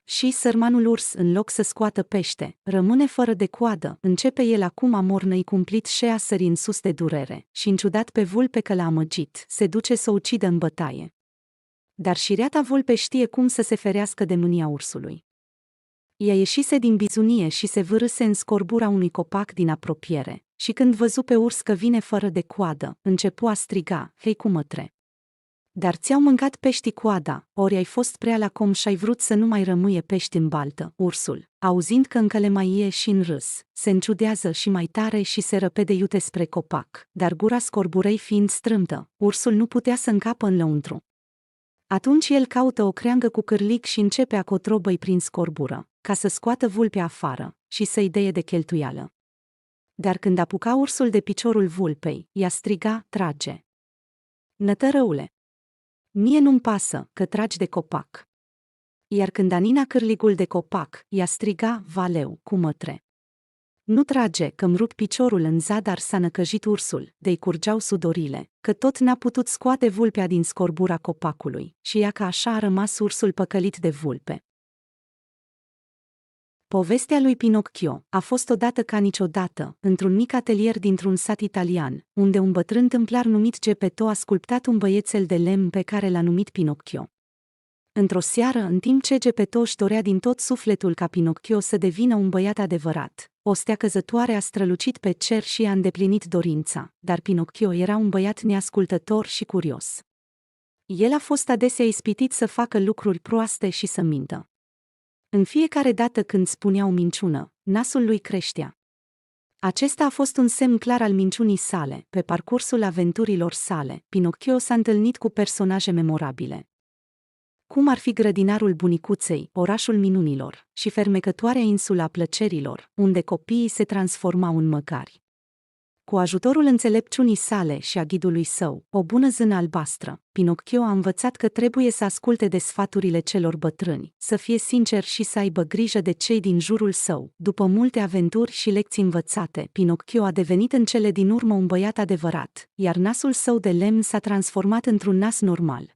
Și sărmanul urs, în loc să scoată pește, rămâne fără de coadă, începe el acum amornă-i cumplit și a sări în sus de durere, și înciudat pe vulpe că l-a amăgit, se duce să o ucidă în bătaie. Dar șireata vulpe știe cum să se ferească de mânia ursului. Ea ieșise din bizunie și se vârâse în scorbura unui copac din apropiere, și când văzu pe urs că vine fără de coadă, începu a striga, hei cu mătre. Dar ți-au mâncat peștii coada, ori ai fost prea lacom și-ai vrut să nu mai rămâie pești în baltă. Ursul, auzind că încă le mai e și în râs, se înciudează și mai tare și se răpede iute spre copac, dar gura scorburei fiind strâmtă, ursul nu putea să încapă în lăuntru. Atunci el caută o creangă cu cârlig și începe a cotrobă-i prin scorbură, ca să scoată vulpea afară și să-i deie de cheltuială. Dar când apuca ursul de piciorul vulpei, ea striga, trage. Nătărăule! Mie nu-mi pasă, că tragi de copac. Iar când anina cârligul de copac, ea striga, valeu, cu mătre. Nu trage, că-mi rup piciorul în zadar, s-a năcăjit ursul, de-i curgeau sudorile, că tot n-a putut scoate vulpea din scorbura copacului, și ea că așa a rămas ursul păcălit de vulpe. Povestea lui Pinocchio a fost odată ca niciodată, într-un mic atelier dintr-un sat italian, unde un bătrân tâmplar numit Geppetto a sculptat un băiețel de lemn pe care l-a numit Pinocchio. Într-o seară, în timp ce Geppetto își dorea din tot sufletul ca Pinocchio să devină un băiat adevărat, o stea căzătoare a strălucit pe cer și i-a îndeplinit dorința, dar Pinocchio era un băiat neascultător și curios. El a fost adesea ispitit să facă lucruri proaste și să mintă. În fiecare dată când spunea o minciună, nasul lui creștea. Acesta a fost un semn clar al minciunii sale. Pe parcursul aventurilor sale, Pinocchio s-a întâlnit cu personaje memorabile, cum ar fi grădinarul bunicuței, orașul minunilor, și fermecătoarea insula plăcerilor, unde copiii se transformau în măgari. Cu ajutorul înțelepciunii sale și a ghidului său, o bună zână albastră, Pinocchio a învățat că trebuie să asculte de sfaturile celor bătrâni, să fie sincer și să aibă grijă de cei din jurul său. După multe aventuri și lecții învățate, Pinocchio a devenit în cele din urmă un băiat adevărat, iar nasul său de lemn s-a transformat într-un nas normal.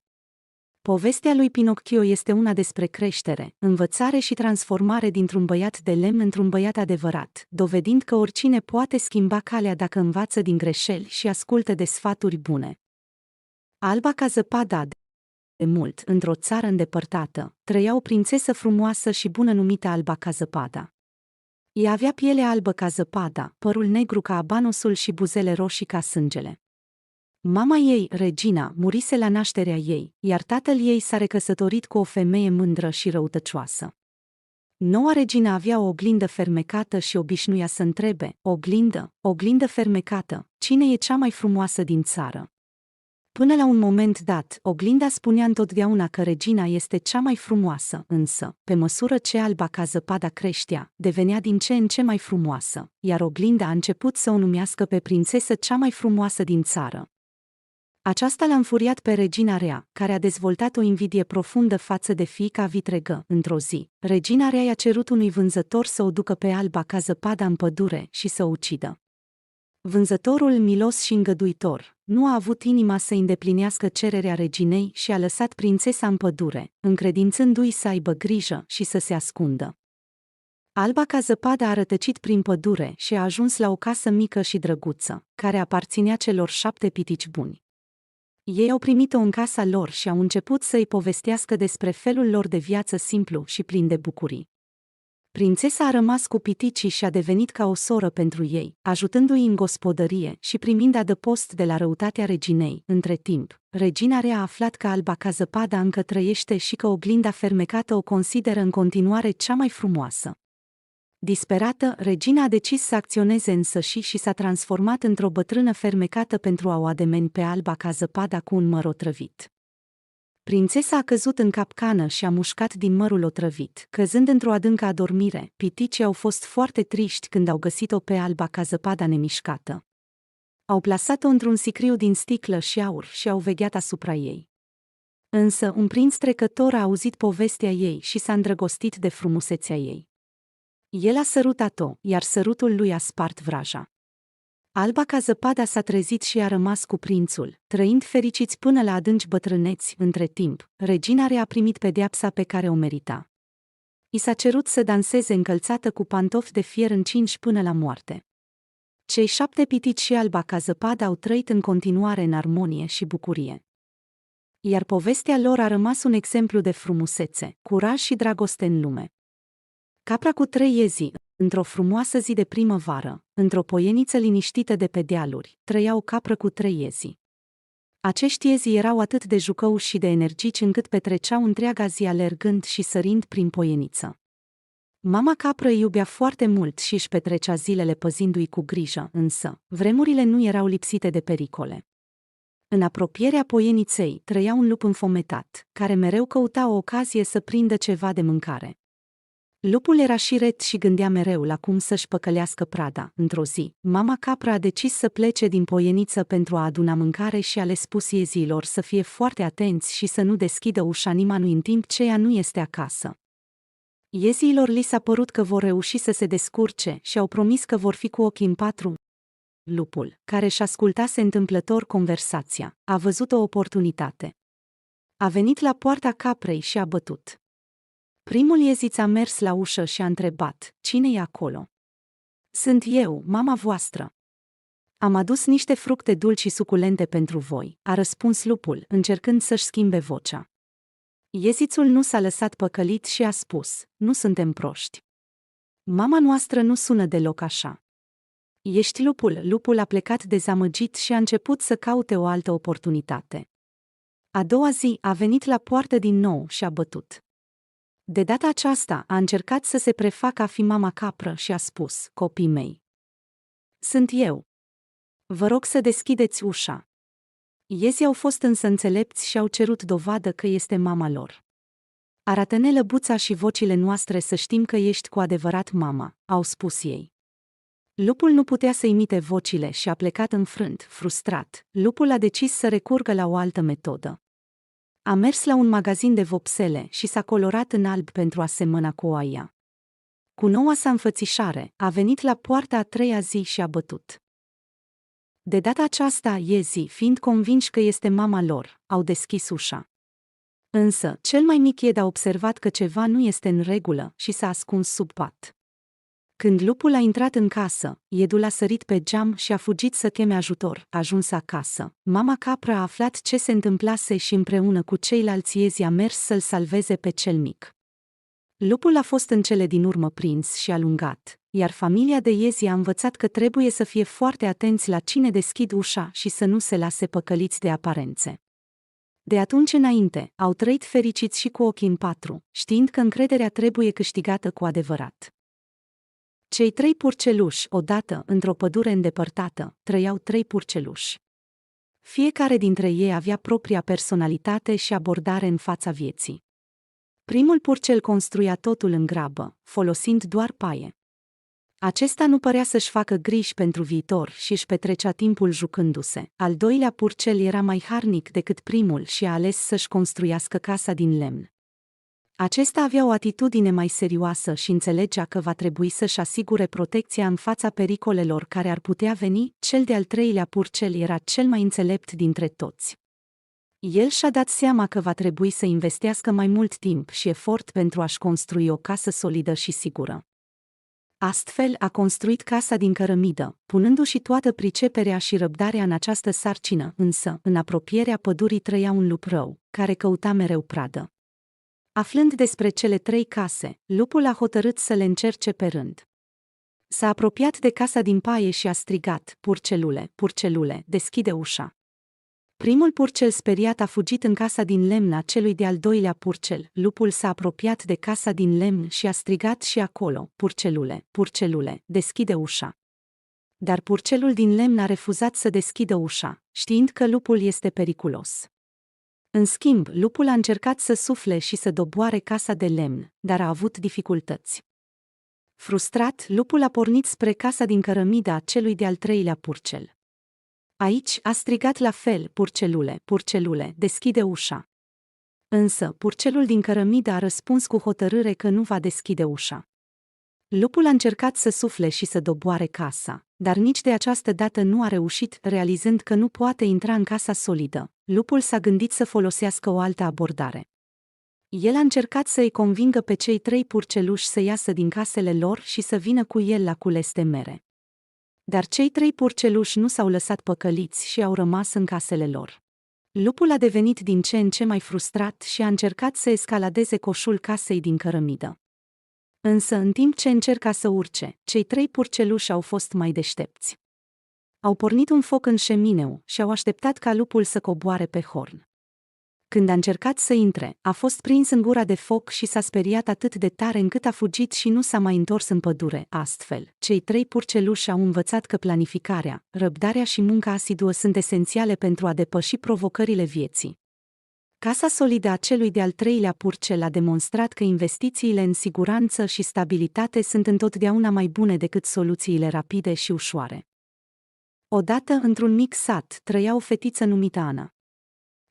Povestea lui Pinocchio este una despre creștere, învățare și transformare dintr-un băiat de lemn într-un băiat adevărat, dovedind că oricine poate schimba calea dacă învață din greșeli și ascultă de sfaturi bune. Alba ca zăpada. De mult, într-o țară îndepărtată, trăia o prințesă frumoasă și bună numită Alba ca zăpada. Ea avea piele albă ca zăpada, părul negru ca abanosul și buzele roșii ca sângele. Mama ei, Regina, murise la nașterea ei, iar tatăl ei s-a recăsătorit cu o femeie mândră și răutăcioasă. Noua regină avea o oglindă fermecată și obișnuia să întrebe, oglindă fermecată, cine e cea mai frumoasă din țară? Până la un moment dat, oglinda spunea întotdeauna că regina este cea mai frumoasă, însă, pe măsură ce Alba ca zăpada creștea, devenea din ce în ce mai frumoasă, iar oglinda a început să o numească pe prințesă cea mai frumoasă din țară. Aceasta l-a înfuriat pe regina rea, care a dezvoltat o invidie profundă față de fiica vitregă. Într-o zi, regina rea i-a cerut unui vânzător să o ducă pe Alba ca zăpada în pădure și să o ucidă. Vânzătorul, milos și îngăduitor, nu a avut inima să îndeplinească cererea reginei și a lăsat prințesa în pădure, încredințându-i să aibă grijă și să se ascundă. Alba ca zăpada a rătăcit prin pădure și a ajuns la o casă mică și drăguță, care aparținea celor 7 pitici buni. Ei au primit-o în casa lor și au început să-i povestească despre felul lor de viață simplu și plin de bucurii. Prințesa a rămas cu piticii și a devenit ca o soră pentru ei, ajutându-i în gospodărie și primind adăpost de la răutatea reginei. Între timp, regina rea a aflat că Alba ca zăpada încă trăiește și că oglinda fermecată o consideră în continuare cea mai frumoasă. Disperată, regina a decis să acționeze însăși și s-a transformat într-o bătrână fermecată pentru a o ademeni pe Alba ca zăpada cu un măr otrăvit. Prințesa a căzut în capcană și a mușcat din mărul otrăvit. Căzând într-o adâncă adormire, piticii au fost foarte triști când au găsit-o pe Alba ca zăpada nemișcată. Au plasat-o într-un sicriu din sticlă și aur și au vegheat asupra ei. Însă un prinț trecător a auzit povestea ei și s-a îndrăgostit de frumusețea ei. El a sărutat-o, iar sărutul lui a spart vraja. Alba ca zăpada s-a trezit și a rămas cu prințul, trăind fericiți până la adânci bătrâneți. Între timp, regina rea a primit pedeapsa pe care o merita. I s-a cerut să danseze încălțată cu pantofi de fier încinși până la moarte. Cei 7 pitici și Alba ca zăpada au trăit în continuare în armonie și bucurie. Iar povestea lor a rămas un exemplu de frumusețe, curaj și dragoste în lume. Capra cu 3 iezi. Într-o frumoasă zi de primăvară, într-o poieniță liniștită de pe dealuri, trăia o capră cu 3 iezi. Acești iezi erau atât de jucăuși și de energici încât petreceau întreaga zi alergând și sărind prin poieniță. Mama capră îi iubea foarte mult și își petrecea zilele păzindu-i cu grijă, însă, vremurile nu erau lipsite de pericole. În apropierea poieniței trăia un lup înfometat, care mereu căuta o ocazie să prindă ceva de mâncare. Lupul era șiret și gândea mereu la cum să-și păcălească prada. Într-o zi, mama capră a decis să plece din poieniță pentru a aduna mâncare și a le spus iezilor să fie foarte atenți și să nu deschidă ușa nimănui în timp ce ea nu este acasă. Iezilor li s-a părut că vor reuși să se descurce și au promis că vor fi cu ochii în patru. Lupul, care își ascultase întâmplător conversația, a văzut o oportunitate. A venit la poarta caprei și a bătut. Primul ieziț a mers la ușă și a întrebat: "Cine e acolo?" "Sunt eu, mama voastră." "Am adus niște fructe dulci și suculente pentru voi," a răspuns lupul, încercând să-și schimbe vocea. Iezițul nu s-a lăsat păcălit și a spus: "Nu suntem proști. Mama noastră nu sună deloc așa." "Ești lupul." Lupul a plecat dezamăgit și a început să caute o altă oportunitate. A doua zi a venit la poartă din nou și a bătut. De data aceasta a încercat să se prefacă a fi mama capră și a spus: "Copii mei, sunt eu. Vă rog să deschideți ușa." Iezii au fost însă înțelepți și au cerut dovadă că este mama lor. "Arată-ne lăbuța și vocile noastre să știm că ești cu adevărat mama," au spus ei. Lupul nu putea să imite vocile și a plecat înfrânt, frustrat. Lupul a decis să recurgă la o altă metodă. A mers la un magazin de vopsele și s-a colorat în alb pentru a semăna cu oaia. Cu noua sa înfățișare, a venit la poarta a treia zi și a bătut. De data aceasta, iezii, fiind convinși că este mama lor, au deschis ușa. Însă, cel mai mic ied a observat că ceva nu este în regulă și s-a ascuns sub pat. Când lupul a intrat în casă, iedul a sărit pe geam și a fugit să cheme ajutor. Ajuns acasă, mama capră a aflat ce se întâmplase și împreună cu ceilalți iezi a mers să-l salveze pe cel mic. Lupul a fost în cele din urmă prins și alungat, iar familia de iezi a învățat că trebuie să fie foarte atenți la cine deschid ușa și să nu se lase păcăliți de aparențe. De atunci înainte, au trăit fericiți și cu ochii în patru, știind că încrederea trebuie câștigată cu adevărat. Cei trei purceluși, odată, într-o pădure îndepărtată, trăiau trei purceluși. Fiecare dintre ei avea propria personalitate și abordare în fața vieții. Primul purcel construia totul în grabă, folosind doar paie. Acesta nu părea să-și facă griji pentru viitor și își petrecea timpul jucându-se. Al doilea purcel era mai harnic decât primul și a ales să-și construiască casa din lemn. Acesta avea o atitudine mai serioasă și înțelegea că va trebui să-și asigure protecția în fața pericolelor care ar putea veni. Cel de-al treilea purcel era cel mai înțelept dintre toți. El și-a dat seama că va trebui să investească mai mult timp și efort pentru a-și construi o casă solidă și sigură. Astfel a construit casa din cărămidă, punându-și toată priceperea și răbdarea în această sarcină, însă, în apropierea pădurii trăia un lup rău, care căuta mereu pradă. Aflând despre cele trei case, lupul a hotărât să le încerce pe rând. S-a apropiat de casa din paie și a strigat: "Purcelule, purcelule, deschide ușa." Primul purcel speriat a fugit în casa din lemn a celui de-al doilea purcel. Lupul s-a apropiat de casa din lemn și a strigat și acolo: "Purcelule, purcelule, deschide ușa." Dar purcelul din lemn a refuzat să deschidă ușa, știind că lupul este periculos. În schimb, lupul a încercat să sufle și să doboare casa de lemn, dar a avut dificultăți. Frustrat, lupul a pornit spre casa din cărămidă a celui de-al treilea purcel. Aici a strigat la fel: "Purcelule, purcelule, deschide ușa." Însă, purcelul din cărămidă a răspuns cu hotărâre că nu va deschide ușa. Lupul a încercat să sufle și să doboare casa, dar nici de această dată nu a reușit. Realizând că nu poate intra în casa solidă, lupul s-a gândit să folosească o altă abordare. El a încercat să îi convingă pe cei trei purceluși să iasă din casele lor și să vină cu el la cules de mere. Dar cei trei purceluși nu s-au lăsat păcăliți și au rămas în casele lor. Lupul a devenit din ce în ce mai frustrat și a încercat să escaladeze coșul casei din cărămidă. Însă, în timp ce încerca să urce, cei trei purceluși au fost mai deștepți. Au pornit un foc în șemineu și au așteptat ca lupul să coboare pe horn. Când a încercat să intre, a fost prins în gura de foc și s-a speriat atât de tare încât a fugit și nu s-a mai întors în pădure. Astfel, cei 3 purceluși au învățat că planificarea, răbdarea și munca asiduă sunt esențiale pentru a depăși provocările vieții. Casa solidă a celui de-al 3-lea purcel a demonstrat că investițiile în siguranță și stabilitate sunt întotdeauna mai bune decât soluțiile rapide și ușoare. Odată, într-un mic sat, trăia o fetiță numită Ana.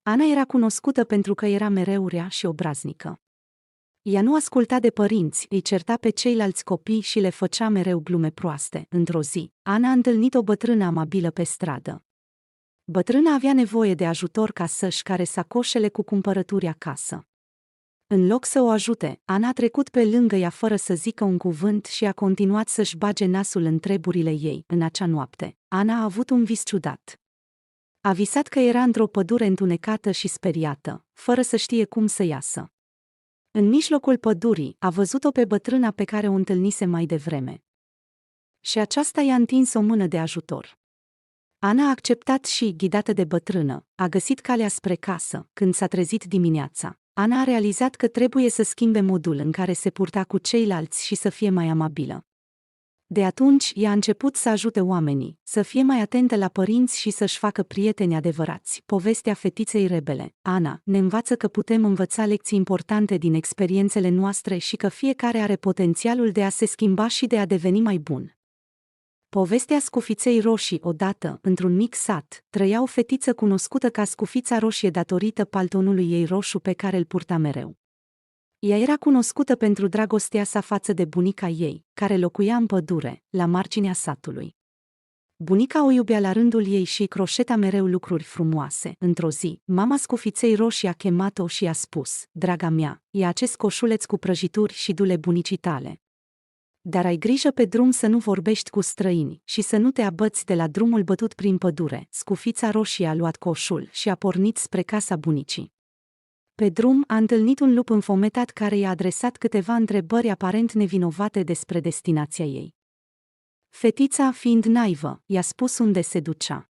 Ana era cunoscută pentru că era mereu rea și obraznică. Ea nu asculta de părinți, îi certa pe ceilalți copii și le făcea mereu glume proaste. Într-o zi, Ana a întâlnit o bătrână amabilă pe stradă. Bătrâna avea nevoie de ajutor ca să-și care sacoșele cu cumpărături acasă. În loc să o ajute, Ana a trecut pe lângă ea fără să zică un cuvânt și a continuat să-și bage nasul în treburile ei. În acea noapte, Ana a avut un vis ciudat. A visat că era într-o pădure întunecată și speriată, fără să știe cum să iasă. În mijlocul pădurii, a văzut-o pe bătrâna pe care o întâlnise mai devreme. Și aceasta i-a întins o mână de ajutor. Ana a acceptat și, ghidată de bătrână, a găsit calea spre casă. Când s-a trezit dimineața, Ana a realizat că trebuie să schimbe modul în care se purta cu ceilalți și să fie mai amabilă. De atunci, ea a început să ajute oamenii, să fie mai atentă la părinți și să-și facă prieteni adevărați. Povestea fetiței rebele, Ana, ne învață că putem învăța lecții importante din experiențele noastre și că fiecare are potențialul de a se schimba și de a deveni mai bun. Povestea Scufiței Roșii. Odată, într-un mic sat, trăia o fetiță cunoscută ca Scufița Roșie datorită paltonului ei roșu pe care îl purta mereu. Ea era cunoscută pentru dragostea sa față de bunica ei, care locuia în pădure, la marginea satului. Bunica o iubea la rândul ei și îi croșeta mereu lucruri frumoase. Într-o zi, mama Scufiței Roșii a chemat-o și i-a spus: "Draga mea, ia acest coșuleț cu prăjituri și du-le bunicii tale. Dar ai grijă pe drum să nu vorbești cu străini și să nu te abăți de la drumul bătut prin pădure." Scufița Roșie a luat coșul și a pornit spre casa bunicii. Pe drum a întâlnit un lup înfometat care i-a adresat câteva întrebări aparent nevinovate despre destinația ei. Fetița, fiind naivă, i-a spus unde se ducea.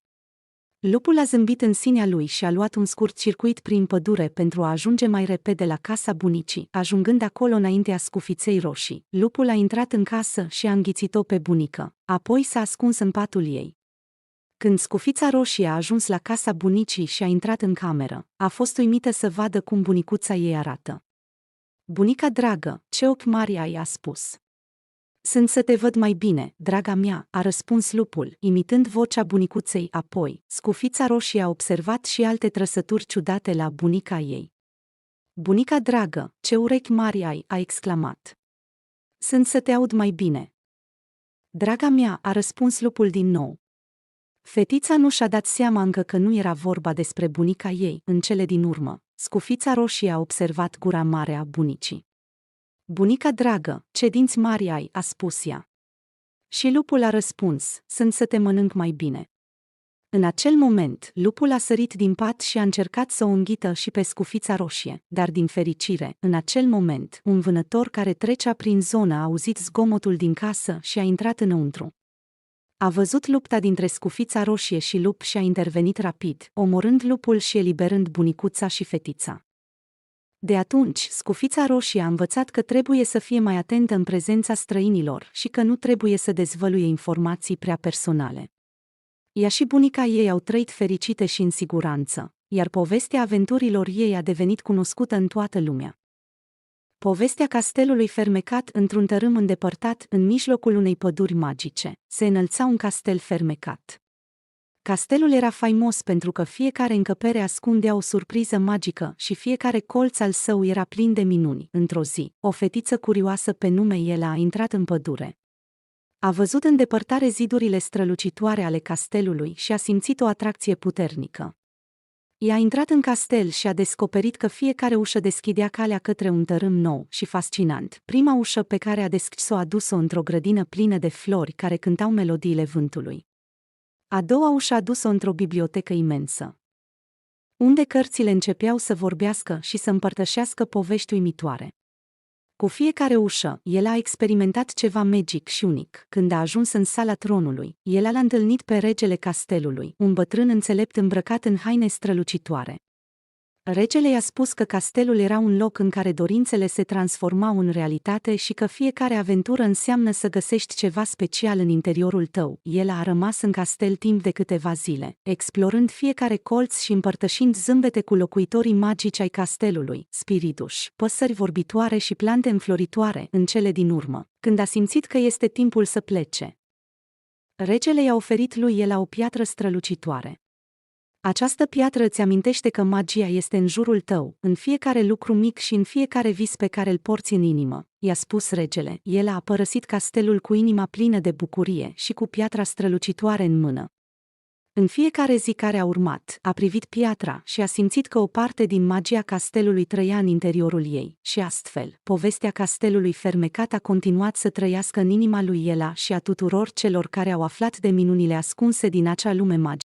Lupul a zâmbit în sinea lui și a luat un scurt circuit prin pădure pentru a ajunge mai repede la casa bunicii. Ajungând acolo înaintea Scufiței Roșii, lupul a intrat în casă și a înghițit-o pe bunică, apoi s-a ascuns în patul ei. Când Scufița Roșie a ajuns la casa bunicii și a intrat în cameră, a fost uimită să vadă cum bunicuța ei arată. "Bunica dragă, ce ochi mari ai," a spus. "Sunt să te văd mai bine, draga mea," a răspuns lupul, imitând vocea bunicuței. Apoi, Scufița Roșie a observat și alte trăsături ciudate la bunica ei. "Bunica dragă, ce urechi mari ai," a exclamat. "Sunt să te aud mai bine." "Draga mea," a răspuns lupul din nou. Fetița nu și-a dat seama încă că nu era vorba despre bunica ei. În cele din urmă, Scufița Roșie a observat gura mare a bunicii. "Bunica dragă, ce dinți mari ai," a spus ea. Și lupul a răspuns: "Sunt să te mănânc mai bine." În acel moment, lupul a sărit din pat și a încercat să o înghită și pe Scufița Roșie, dar din fericire, în acel moment, un vânător care trecea prin zonă a auzit zgomotul din casă și a intrat înăuntru. A văzut lupta dintre Scufița Roșie și lup și a intervenit rapid, omorând lupul și eliberând bunicuța și fetița. De atunci, Scufița Roșie a învățat că trebuie să fie mai atentă în prezența străinilor și că nu trebuie să dezvăluie informații prea personale. Ea și bunica ei au trăit fericite și în siguranță, iar povestea aventurilor ei a devenit cunoscută în toată lumea. Povestea castelului fermecat. Într-un tărâm îndepărtat, în mijlocul unei păduri magice, se înălța un castel fermecat. Castelul era faimos pentru că fiecare încăpere ascundea o surpriză magică și fiecare colț al său era plin de minuni. Într-o zi, o fetiță curioasă pe nume Ela a intrat în pădure. A văzut în depărtare zidurile strălucitoare ale castelului și a simțit o atracție puternică. Ea a intrat în castel și a descoperit că fiecare ușă deschidea calea către un tărâm nou și fascinant. Prima ușă pe care a deschis-o a dus-o într-o grădină plină de flori care cântau melodiile vântului. A doua ușă a dus-o într-o bibliotecă imensă, unde cărțile începeau să vorbească și să împărtășească povești uimitoare. Cu fiecare ușă, el a experimentat ceva magic și unic. Când a ajuns în sala tronului, el l-a întâlnit pe regele castelului, un bătrân înțelept îmbrăcat în haine strălucitoare. Regele i-a spus că castelul era un loc în care dorințele se transformau în realitate și că fiecare aventură înseamnă să găsești ceva special în interiorul tău. El a rămas în castel timp de câteva zile, explorând fiecare colț și împărtășind zâmbete cu locuitorii magici ai castelului, spirituși, păsări vorbitoare și plante înfloritoare. În cele din urmă, când a simțit că este timpul să plece, regele i-a oferit lui el o piatră strălucitoare. Această piatră îți amintește că magia este în jurul tău, în fiecare lucru mic și în fiecare vis pe care îl porți în inimă, i-a spus regele. El a părăsit castelul cu inima plină de bucurie și cu piatra strălucitoare în mână. În fiecare zi care a urmat, a privit piatra și a simțit că o parte din magia castelului trăia în interiorul ei, și astfel, povestea castelului fermecat a continuat să trăiască în inima lui Ela și a tuturor celor care au aflat de minunile ascunse din acea lume magică.